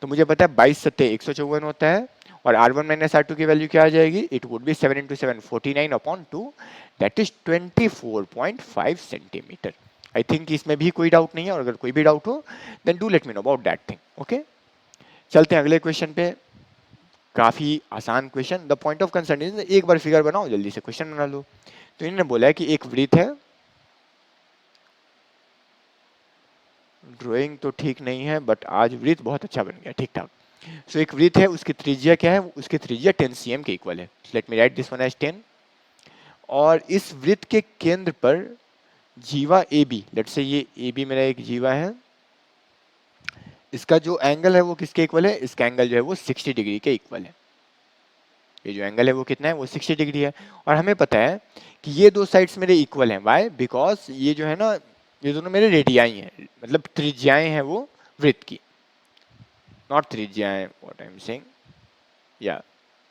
तो मुझे पता है 22 सत्ते 154 होता है, और r1 माइनस r2 की वैल्यू क्या आ जाएगी, it would B 7 into 7 49 upon 2, that is 24.5 centimetre. I think इसमें भी कोई डाउट नहीं है, और अगर कोई भी डाउट हो then do let me know about that thing. Okay, चलते हैं अगले क्वेश्चन पे। काफी आसान question, the point of concern is, एक बार फिगर बनाओ जल्दी से क्वेश्चन बना लो। तो इन्होंने बोला है कि एक वृत्त है, ड्राइंग तो ठीक नहीं है बट आज वृत्त बहुत अच्छा बन गया, ठीक ठाक। सो एक वृत्त है, उसकी त्रिज्या क्या है, उसकी त्रिज्या 10 cm के इक्वल है। Let me write this one as 10। और इस वृत्त के केंद्र पर जीवा ए बी, लेट से ये ए बी मेरा एक जीवा है, इसका जो एंगल है वो किसके इक्वल है, इसका एंगल जो है वो 60 डिग्री के इक्वल है। ये जो एंगल है वो कितना है, वो 60 डिग्री है। और हमें पता है कि ये दो साइड्स मेरे इक्वल हैं, वाई, बिकॉज ये जो है ना, ये दोनों मेरे रेडियाई हैं, मतलब त्रिज्याएं हैं वो वृत्त की, नॉट त्रिज्याएं, व्हाट आई एम सेइंग, या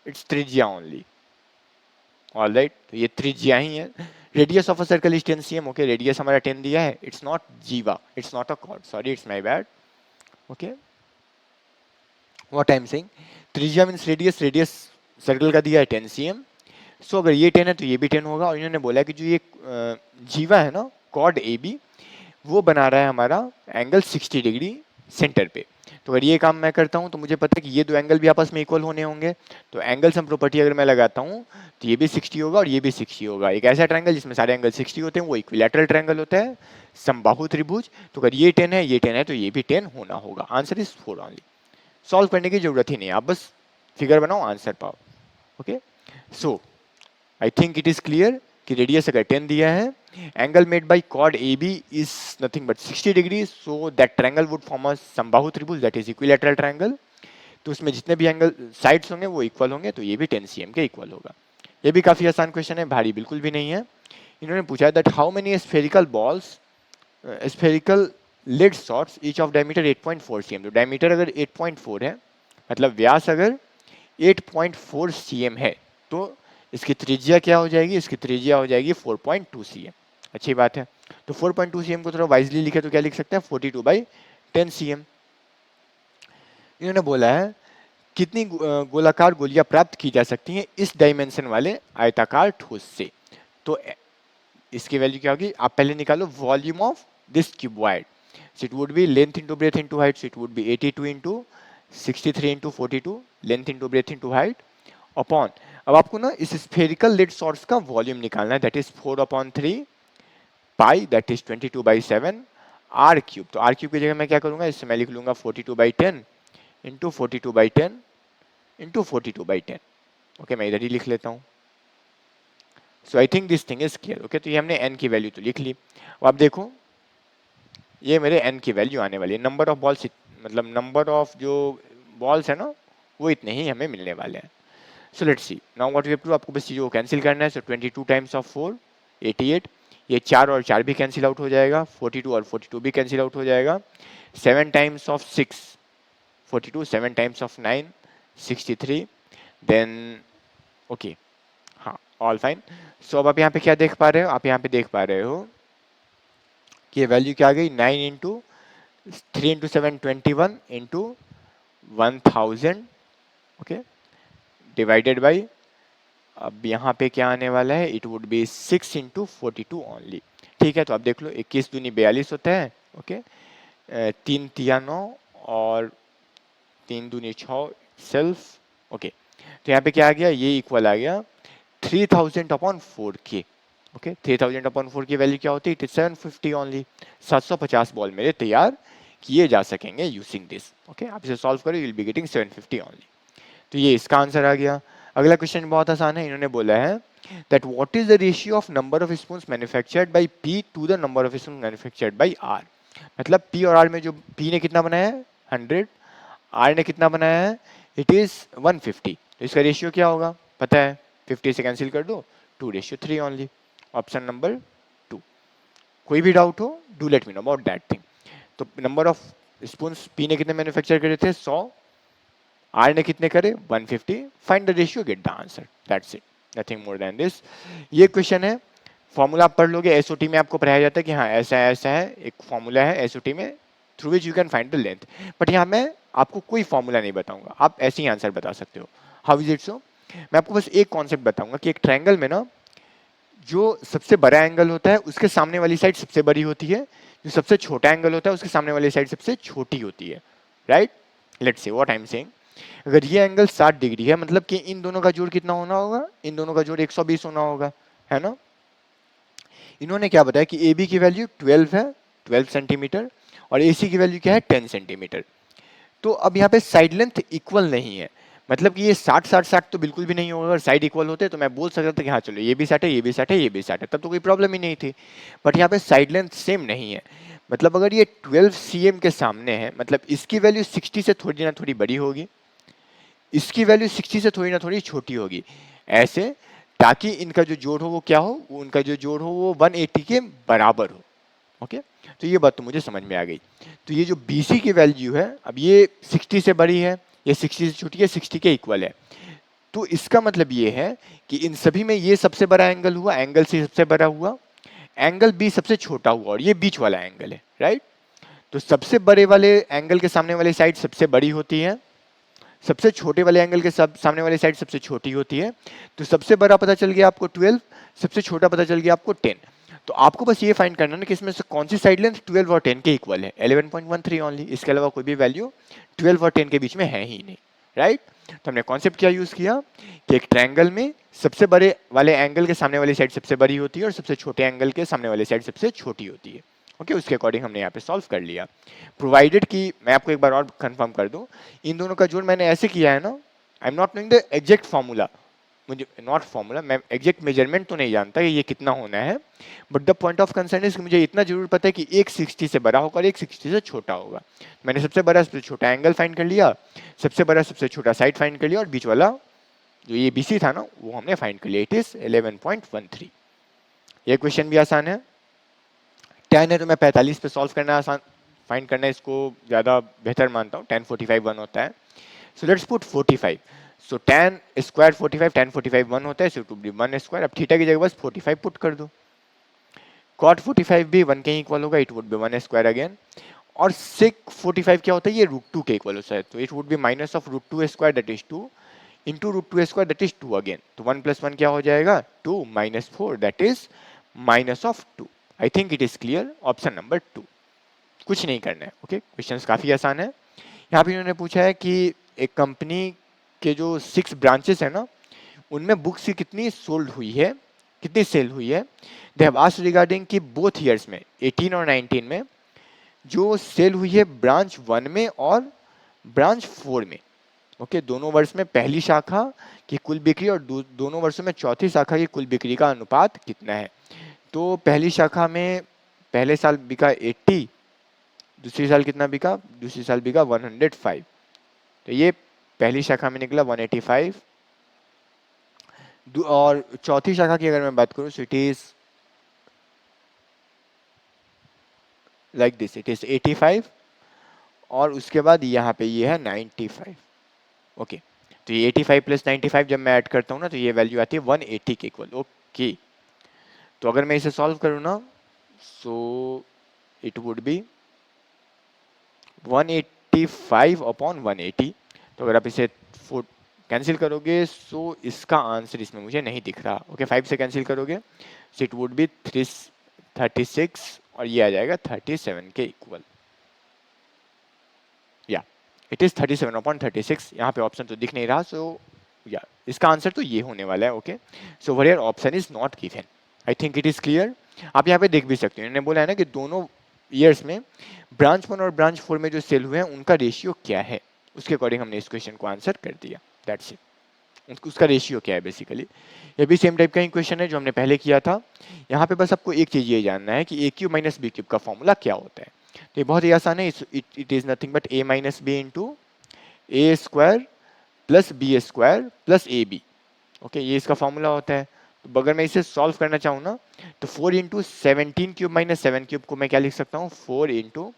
इट्स त्रिज्या ओनली। ऑलराइट, तो ये त्रिज्या ही है। Radius of a circle is 10 cm। Okay, radius हमारा 10 दिया है, इट्स नॉट जीवा, it's not a chord, sorry, it's my bad. Okay, what I am saying, त्रिज्या मींस रेडियस, रेडियस सर्कल का दिया है 10 cm। सो अगर ये 10 है तो ये भी 10 होगा। और इन्होंने बोला कि जो ये जीवा है ना, कॉर्ड ए बी, वो बना रहा है हमारा एंगल 60 डिग्री सेंटर पे। तो अगर ये काम मैं करता हूँ तो मुझे पता है कि ये दो एंगल भी आपस में इक्वल होने होंगे। तो एंगल सम प्रॉपर्टी अगर मैं लगाता हूँ तो ये भी 60 होगा और ये भी 60 होगा। एक ऐसा ट्रायंगल जिसमें सारे एंगल 60 होते हैं वो इक्विलैटरल ट्रायंगल होता है, समबाहु त्रिभुज। तो अगर ये 10 है, ये 10 है, तो ये भी 10 होना होगा। Answer is 4 only. सॉल्व करने की जरूरत ही नहीं, आप बस फिगर बनाओ, आंसर पाओ। Okay, so I think it is clear कि रेडियस अगर 10 दिया है, angle made by chord A B is nothing but 60 degree, so that triangle would form a समबाहु त्रिभुज, दैट इज इक्विलैटरल ट्रायंगल। तो उसमें जितने भी एंगल साइड्स होंगे वो इक्वल होंगे, तो ये भी 10 cm के इक्वल होगा। ये भी काफी आसान क्वेश्चन है, भारी बिल्कुल भी नहीं है। इन्होंने पूछा है that how many spherical balls, spherical lead shots each of diameter 8.4 cm। तो डायमीटर अगर 8.4 है, मतलब व्यास अगर 8.4 cm है, तो इसकी त्रिज्या क्या हो जाएगी, इसकी त्रिज्या हो जाएगी 4.2 cm। अच्छी बात है, तो 4.2 cm को थोड़ा वाइजली लिखे तो क्या लिख सकते हैं, 42/10 cm। इन्होंने बोला है कितनी गोलाकार गोलियां प्राप्त की जा सकती हैं इस डायमेंशन वाले आयताकार ठोस से। तो इसकी वैल्यू क्या होगी, आप पहले निकालो volume of this cuboid. So it would be length into breadth into height, so it would be 82 into 63 into 42, length into breadth into height upon, अब आपको ना इस स्फेरिकल लिड शॉट्स का वॉल्यूम निकालना है, that is 4/3 pi, that is 22/7 R cube. तो आर क्यूब की जगह मैं क्या करूंगा, इससे मैं लिख लूंगा 42/10 इंटू 42/10 इंटू 42/10। ओके, मैं इधर ही लिख लेता हूँ। So I think this thing is clear. Okay, तो ये हमने n की वैल्यू तो लिख ली। अब आप देखो ये मेरे n की वैल्यू आने वाली है। नंबर ऑफ बॉल्स, मतलब नंबर ऑफ जो बॉल्स है ना वो इतने ही हमें मिलने वाले हैं। So let's see now what we have to, आपको बस चीज़ों को कैंसिल करना है। सो 22 टाइम्स ऑफ 4 88, ये 4 और 4 भी कैंसिल आउट हो जाएगा, 42 और 42 भी कैंसिल आउट हो जाएगा। 7 times of 6 42, 7 times of 9 63, then okay हाँ ऑल फाइन। सो अब आप यहाँ पे क्या देख पा रहे हो, आप यहाँ पे देख पा रहे हो कि ये वैल्यू क्या आ गई, 9 into 3 into 7 21 into 1000, okay, divided by, अब यहाँ पे क्या आने वाला है, it would B 6 into 42 only. ठीक है, तो आप देख लो 21 दूनी 42 होता है। ओके, 3 तिया 9 और 3 दूनी 6 सेल्फ। ओके, तो यहाँ पे क्या आ गया, ये इक्वल आ गया 3000 अपॉन 4k। ओके, 3000 अपॉन 4 की वैल्यू क्या होती है, इट इज 750 ओनली। 750 बॉल मेरे तैयार किए जा सकेंगे यूजिंग दिस। ओके, आप इसे सॉल्व करो, you will be getting 750 only. तो ये इसका आंसर आ गया। अगला क्वेश्चन बहुत आसान है, इन्होंने बोला है that what is the ratio of number of spoons manufactured by P to the number of spoons manufactured by R। मतलब P और R में जो P ने कितना बनाया है 100, R ने कितना बनाया है इट इज 150, तो इसका रेशियो क्या होगा पता है, 50 से कैंसिल कर दो, 2:3 ओनली। Option number 2। कोई भी डाउट हो do let me know about that thing. तो नंबर ऑफ स्पून्स P ने कितने मैन्युफैक्चर करे थे 100, R ने कितने करे 150, find the ratio get the answer, that's it, nothing more than this. ये क्वेश्चन है, फॉर्मूला आप पढ़ लोगे, एसओटी में आपको पढ़ाया जाता है कि हाँ ऐसा ऐसा है, एक फॉर्मूला है एसओटी में through which you can find the length, but यहाँ मैं आपको कोई फॉर्मूला नहीं बताऊंगा, आप ऐसे ही आंसर बता सकते हो। हाउ इज इट सो, मैं आपको बस एक कॉन्सेप्ट बताऊंगा कि एक ट्रायंगल में ना जो सबसे बड़ा एंगल होता है उसके सामने वाली साइड सबसे बड़ी होती है, जो सबसे छोटा एंगल होता है उसके सामने वाली साइड सबसे छोटी होती है, right. Let's say what I am saying, अगर ये एंगल 60 डिग्री है मतलब कि इन दोनों का जोड़ कितना होना होगा, इन दोनों का जोड़ 120 होना होगा, है ना। इन्होंने क्या बताया कि ए बी की वैल्यू 12 है, 12 सेंटीमीटर, और ए सी की वैल्यू क्या है 10 सेंटीमीटर। तो अब यहाँ पे साइड लेंथ इक्वल नहीं है, मतलब कि ये 60-60-60 तो बिल्कुल भी नहीं होगा। अगर साइड इक्वल होते तो मैं बोल सकता था कि हाँ चलो ये भी 60 है, ये भी 60 है, ये भी 60 है, तब तो कोई प्रॉब्लम ही नहीं थी। बट यहाँ पे साइड लेंथ सेम नहीं है, मतलब अगर ये 12 cm के सामने है मतलब इसकी वैल्यू 60 से थोड़ी ना थोड़ी बड़ी होगी, इसकी वैल्यू 60 से थोड़ी ना थोड़ी छोटी होगी, ऐसे ताकि इनका जो जोड़ हो वो क्या हो, उनका जो जोड़ हो वो 180 के बराबर हो। ओके, तो ये बात तो मुझे समझ में आ गई। तो ये जो BC की वैल्यू है, अब ये 60 से बड़ी है, ये 60 से छोटी है, 60 के इक्वल है, तो इसका मतलब ये है कि इन सभी में ये सबसे बड़ा एंगल हुआ, एंगल C सबसे बड़ा हुआ, एंगल B सबसे छोटा हुआ, और ये बीच वाला एंगल है, राइट। तो सबसे बड़े वाले एंगल के सामने वाली साइड सबसे बड़ी होती है, सबसे छोटे वाले एंगल के सामने वाली साइड सबसे छोटी होती है। तो सबसे बड़ा पता चल गया आपको 12, सबसे छोटा पता चल गया आपको 10। तो आपको बस ये फाइंड करना है कि इसमें से कौन सी साइड लेंथ 12 और 10 के इक्वल है, 11.13 ओनली, इसके अलावा कोई भी वैल्यू 12 और 10 के बीच में है ही नहीं, राइट। तो हमने कॉन्सेप्ट क्या यूज किया कि एक ट्रायंगल में सबसे बड़े वाले एंगल के सामने वाली साइड सबसे बड़ी होती है और सबसे छोटे एंगल के सामने वाली साइड सबसे छोटी होती है। ओके, उसके अकॉर्डिंग हमने यहाँ पे सॉल्व कर लिया, प्रोवाइडेड कि मैं आपको एक बार और कंफर्म कर दूं, इन दोनों का जोड़ मैंने ऐसे किया है ना, I am not knowing the exact formula, मुझे नॉट फार्मूला, मैं एग्जैक्ट मेजरमेंट तो नहीं जानता कि ये कितना होना है, but the point of concern is कि मुझे इतना जरूर पता है कि एक 60 से बड़ा होगा और एक 60 से छोटा होगा। मैंने सबसे बड़ा सबसे छोटा एंगल फाइंड कर लिया, सबसे बड़ा सबसे छोटा साइड फाइंड कर लिया, और बीच वाला जो ये BC था ना वो हमने फाइंड कर लिया, इट इज 11.13। ये क्वेश्चन भी आसान है, 10 है तो मैं 45 पे सॉल्व करना आसान, फाइंड करना इसको ज़्यादा बेहतर मानता हूँ, 10 45 1 होता है। So let's put 45, so 10 square 45, 10 45 1 होता है, सो टू बी 1 स्क्वायर। अब थीटा की जगह बस 45 पुट कर दो, cot 45 भी 1 के इक्वल होगा, it would B 1 square again, और sec 45 क्या होता है, ये √2 के इक्वल होता है, तो it would B minus of √2 square that is 2 into √2 square that is 2 again, तो 1 + 1 क्या हो जाएगा 2 minus 4 that is minus of 2। I think it is clear, option number 2, कुछ नहीं करना है। ओके, क्वेश्चंस काफ़ी आसान है। यहाँ पे इन्होंने पूछा है कि एक कंपनी के जो 6 ब्रांचेस है ना उनमें बुक्स की कितनी सोल्ड हुई है, कितनी सेल हुई है। दे हैव आस्क्ड रिगार्डिंग कि बोथ ईयर्स में 18 और 19 में जो सेल हुई है ब्रांच 1 में और ब्रांच 4 में ओके दोनों वर्ष में पहली शाखा की कुल बिक्री और दोनों वर्षों में चौथी शाखा की कुल बिक्री का अनुपात कितना है। तो पहली शाखा में पहले साल बिका 80, दूसरी साल कितना बिका, दूसरी साल बिका 105, तो ये पहली शाखा में निकला 185। और चौथी शाखा की अगर मैं बात करूं, so it is like this, it is 85 और उसके बाद यहाँ पे ये है 95। ओके तो ये 85 प्लस 95 जब मैं ऐड करता हूँ ना तो ये वैल्यू आती है 180 के इक्वल। ओके तो अगर मैं इसे सॉल्व करूँ ना, सो इट वुड बी 185 अपॉन 180। तो अगर आप इसे कैंसिल करोगे सो इसका आंसर इसमें मुझे नहीं दिख रहा। ओके 5 से कैंसिल करोगे सो इट वुड बी 36 और ये आ जाएगा 37 के इक्वल। या इट इज 37 अपॉन 36। यहाँ पे ऑप्शन तो दिख नहीं रहा, सो या इसका आंसर तो ये होने वाला है। Okay so where option is not given. I think it is clear. आप यहाँ पे देख भी सकते हो, इन्होंने बोला है ना कि दोनों ईयर्स में ब्रांच 1 और ब्रांच 4 में जो सेल हुए हैं उनका रेशियो क्या है, उसके अकॉर्डिंग हमने इस क्वेश्चन को आंसर कर दिया। दैट्स इट, उसका रेशियो क्या है बेसिकली। ये भी सेम टाइप का ही क्वेश्चन है जो हमने पहले किया था। यहाँ पे बस आपको एक चीज़ ये जानना है कि A cube minus B cube का फॉर्मूला क्या होता है। तो ये बहुत ही आसान है। It is nothing but A minus B into A square plus B square plus A B. Okay ये इसका फॉर्मूला होता है। तो अगर मैं इसे सॉल्व करना चाहूँ ना तो 4 इंटू 17 क्यूब माइनस 7 क्यूब को मैं क्या लिख सकता हूँ, 4 into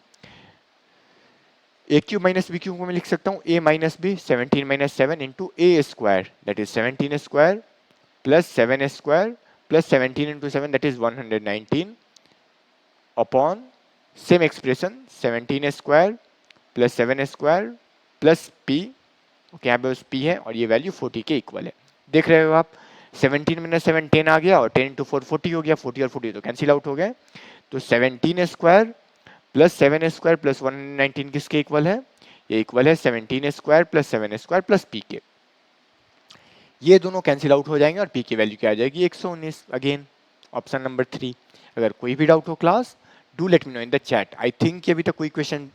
a cube minus B cube को मैं लिख सकता हूँ a minus b 17 minus 7 into A square that is 17 square plus 7 square plus 17 into 7 that is 119 upon same expression 17 square plus 7 square plus p. Okay यहाँ पे बस पी है और ये वैल्यू 40 के इक्वल है। देख रहे हो आप 17 माइनस 7 10 आ गया और 10 इंटू 4 40 हो गया। 40 और 40 तो कैंसिल आउट हो गए। तो 17 स्क्वायर प्लस 7 स्क्वायर प्लस 119 किसके इक्वल है, ये इक्वल है 17 square plus 7 square plus P के। ये दोनों कैंसिल आउट हो जाएंगे और पी की वैल्यू क्या आ जाएगी 119। Again option number 3। अगर कोई भी डाउट हो class do let me know in the chat. I think अभी तक कोई क्वेश्चन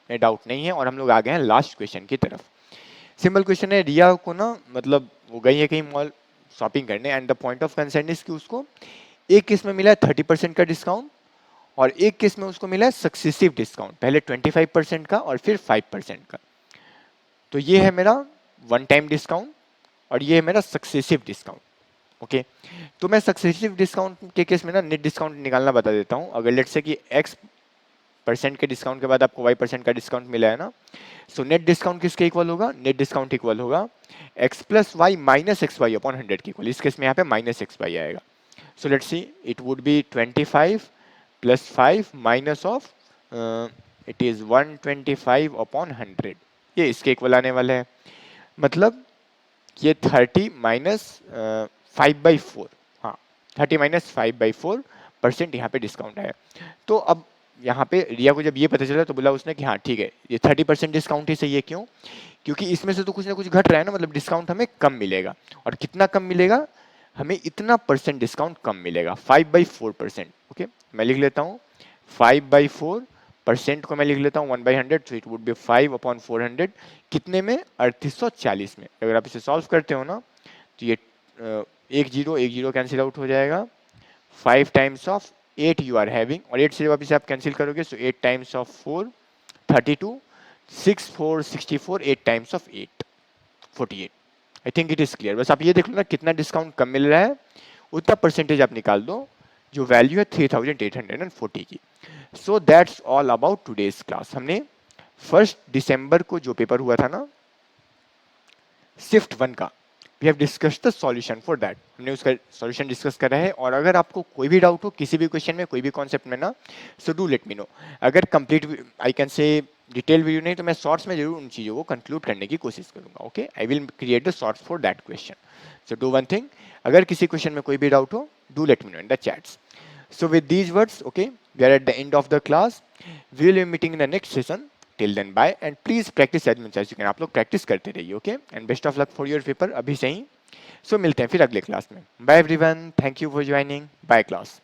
में डाउट नहीं है और हम लोग आ गए हैं लास्ट क्वेश्चन की तरफ। सिंपल क्वेश्चन है, रिया को ना मतलब वो गई है कहीं मॉल शॉपिंग करने and the point of concern is कि उसको एक केस में मिला है 30% का डिस्काउंट और एक केस में उसको मिला है सक्सेसिव डिस्काउंट, पहले 25% का और फिर 5% का। तो ये है मेरा वन टाइम डिस्काउंट और ये है मेरा सक्सेसिव डिस्काउंट। ओके तो मैं सक्सेसिव डिस्काउंट के केस में ना नेट डिस्काउंट निकालना बता देता हूँ। अगर लेट से कि x% के डिस्काउंट के बाद आपको y% का डिस्काउंट मिला है ना, सो नेट डिस्काउंट किसके इक्वल होगा, नेट डिस्काउंट इक्वल होगा x plus Y minus X Y upon 100 के इक्वल। इस केस में यहाँ पे माइनस एक्स वाई आएगा। सो let's see it would B 25 plus 5 minus of it is 125 upon 100, ये इसके इक्वल आने वाला है। मतलब ये 30 माइनस 5/4, हाँ 30 माइनस 5/4% यहाँ पे डिस्काउंट है। तो अब यहाँ पे रिया को जब ये पता चला तो बोला उसने कि हाँ ठीक है ये 30% डिस्काउंट ही सही है। क्यों, क्योंकि इसमें से तो कुछ ना कुछ घट रहा है ना, मतलब डिस्काउंट हमें कम मिलेगा। और कितना कम मिलेगा, हमें इतना परसेंट डिस्काउंट कम मिलेगा 5/4%। ओके मैं लिख लेता हूँ 5/4% को मैं लिख लेता हूँ 1/100, तो इट वुड बी 5/400 कितने में 3840 में। अगर आप इसे सॉल्व करते हो ना तो ये एक जीरो कैंसिल आउट हो जाएगा। 5 times of 8 you are having, और 8 से जब आप इसे आप कैंसिल करोगे so 8 times of 4 32 6 4 64 8 times of 8 48। I think it is clear. बस आप ये देख लो ना कितना डिस्काउंट कम मिल रहा है उतना परसेंटेज आप निकाल दो, जो वैल्यू है 3840 की। So that's all about today's class. हमने 1 दिसंबर को जो पेपर हुआ था ना शिफ्ट 1 का, we have discussed the solution for that, हमने उसका सॉल्यूशन डिस्कस करा है। और अगर आपको कोई भी डाउट हो किसी भी क्वेश्चन में कोई भी कॉन्सेप्ट में ना, so do let me know. अगर complete I can say detail video नहीं तो मैं शॉर्ट्स में जरूर उन चीज़ों को कंक्लूड करने की कोशिश करूंगा। Okay I will create the shorts for that question. So do one thing, अगर किसी क्वेश्चन में कोई भी डाउट हो do let me know in the chats. So with these words, okay, we are at the end of the class. We will be meeting in the next session. Till then, bye and please practice as much as you can. आप लोग practice करते रहिए, okay? And best of luck for your paper अभी से ही. So मिलते हैं फिर अगले क्लास में. Bye everyone. Thank you for joining. Bye class.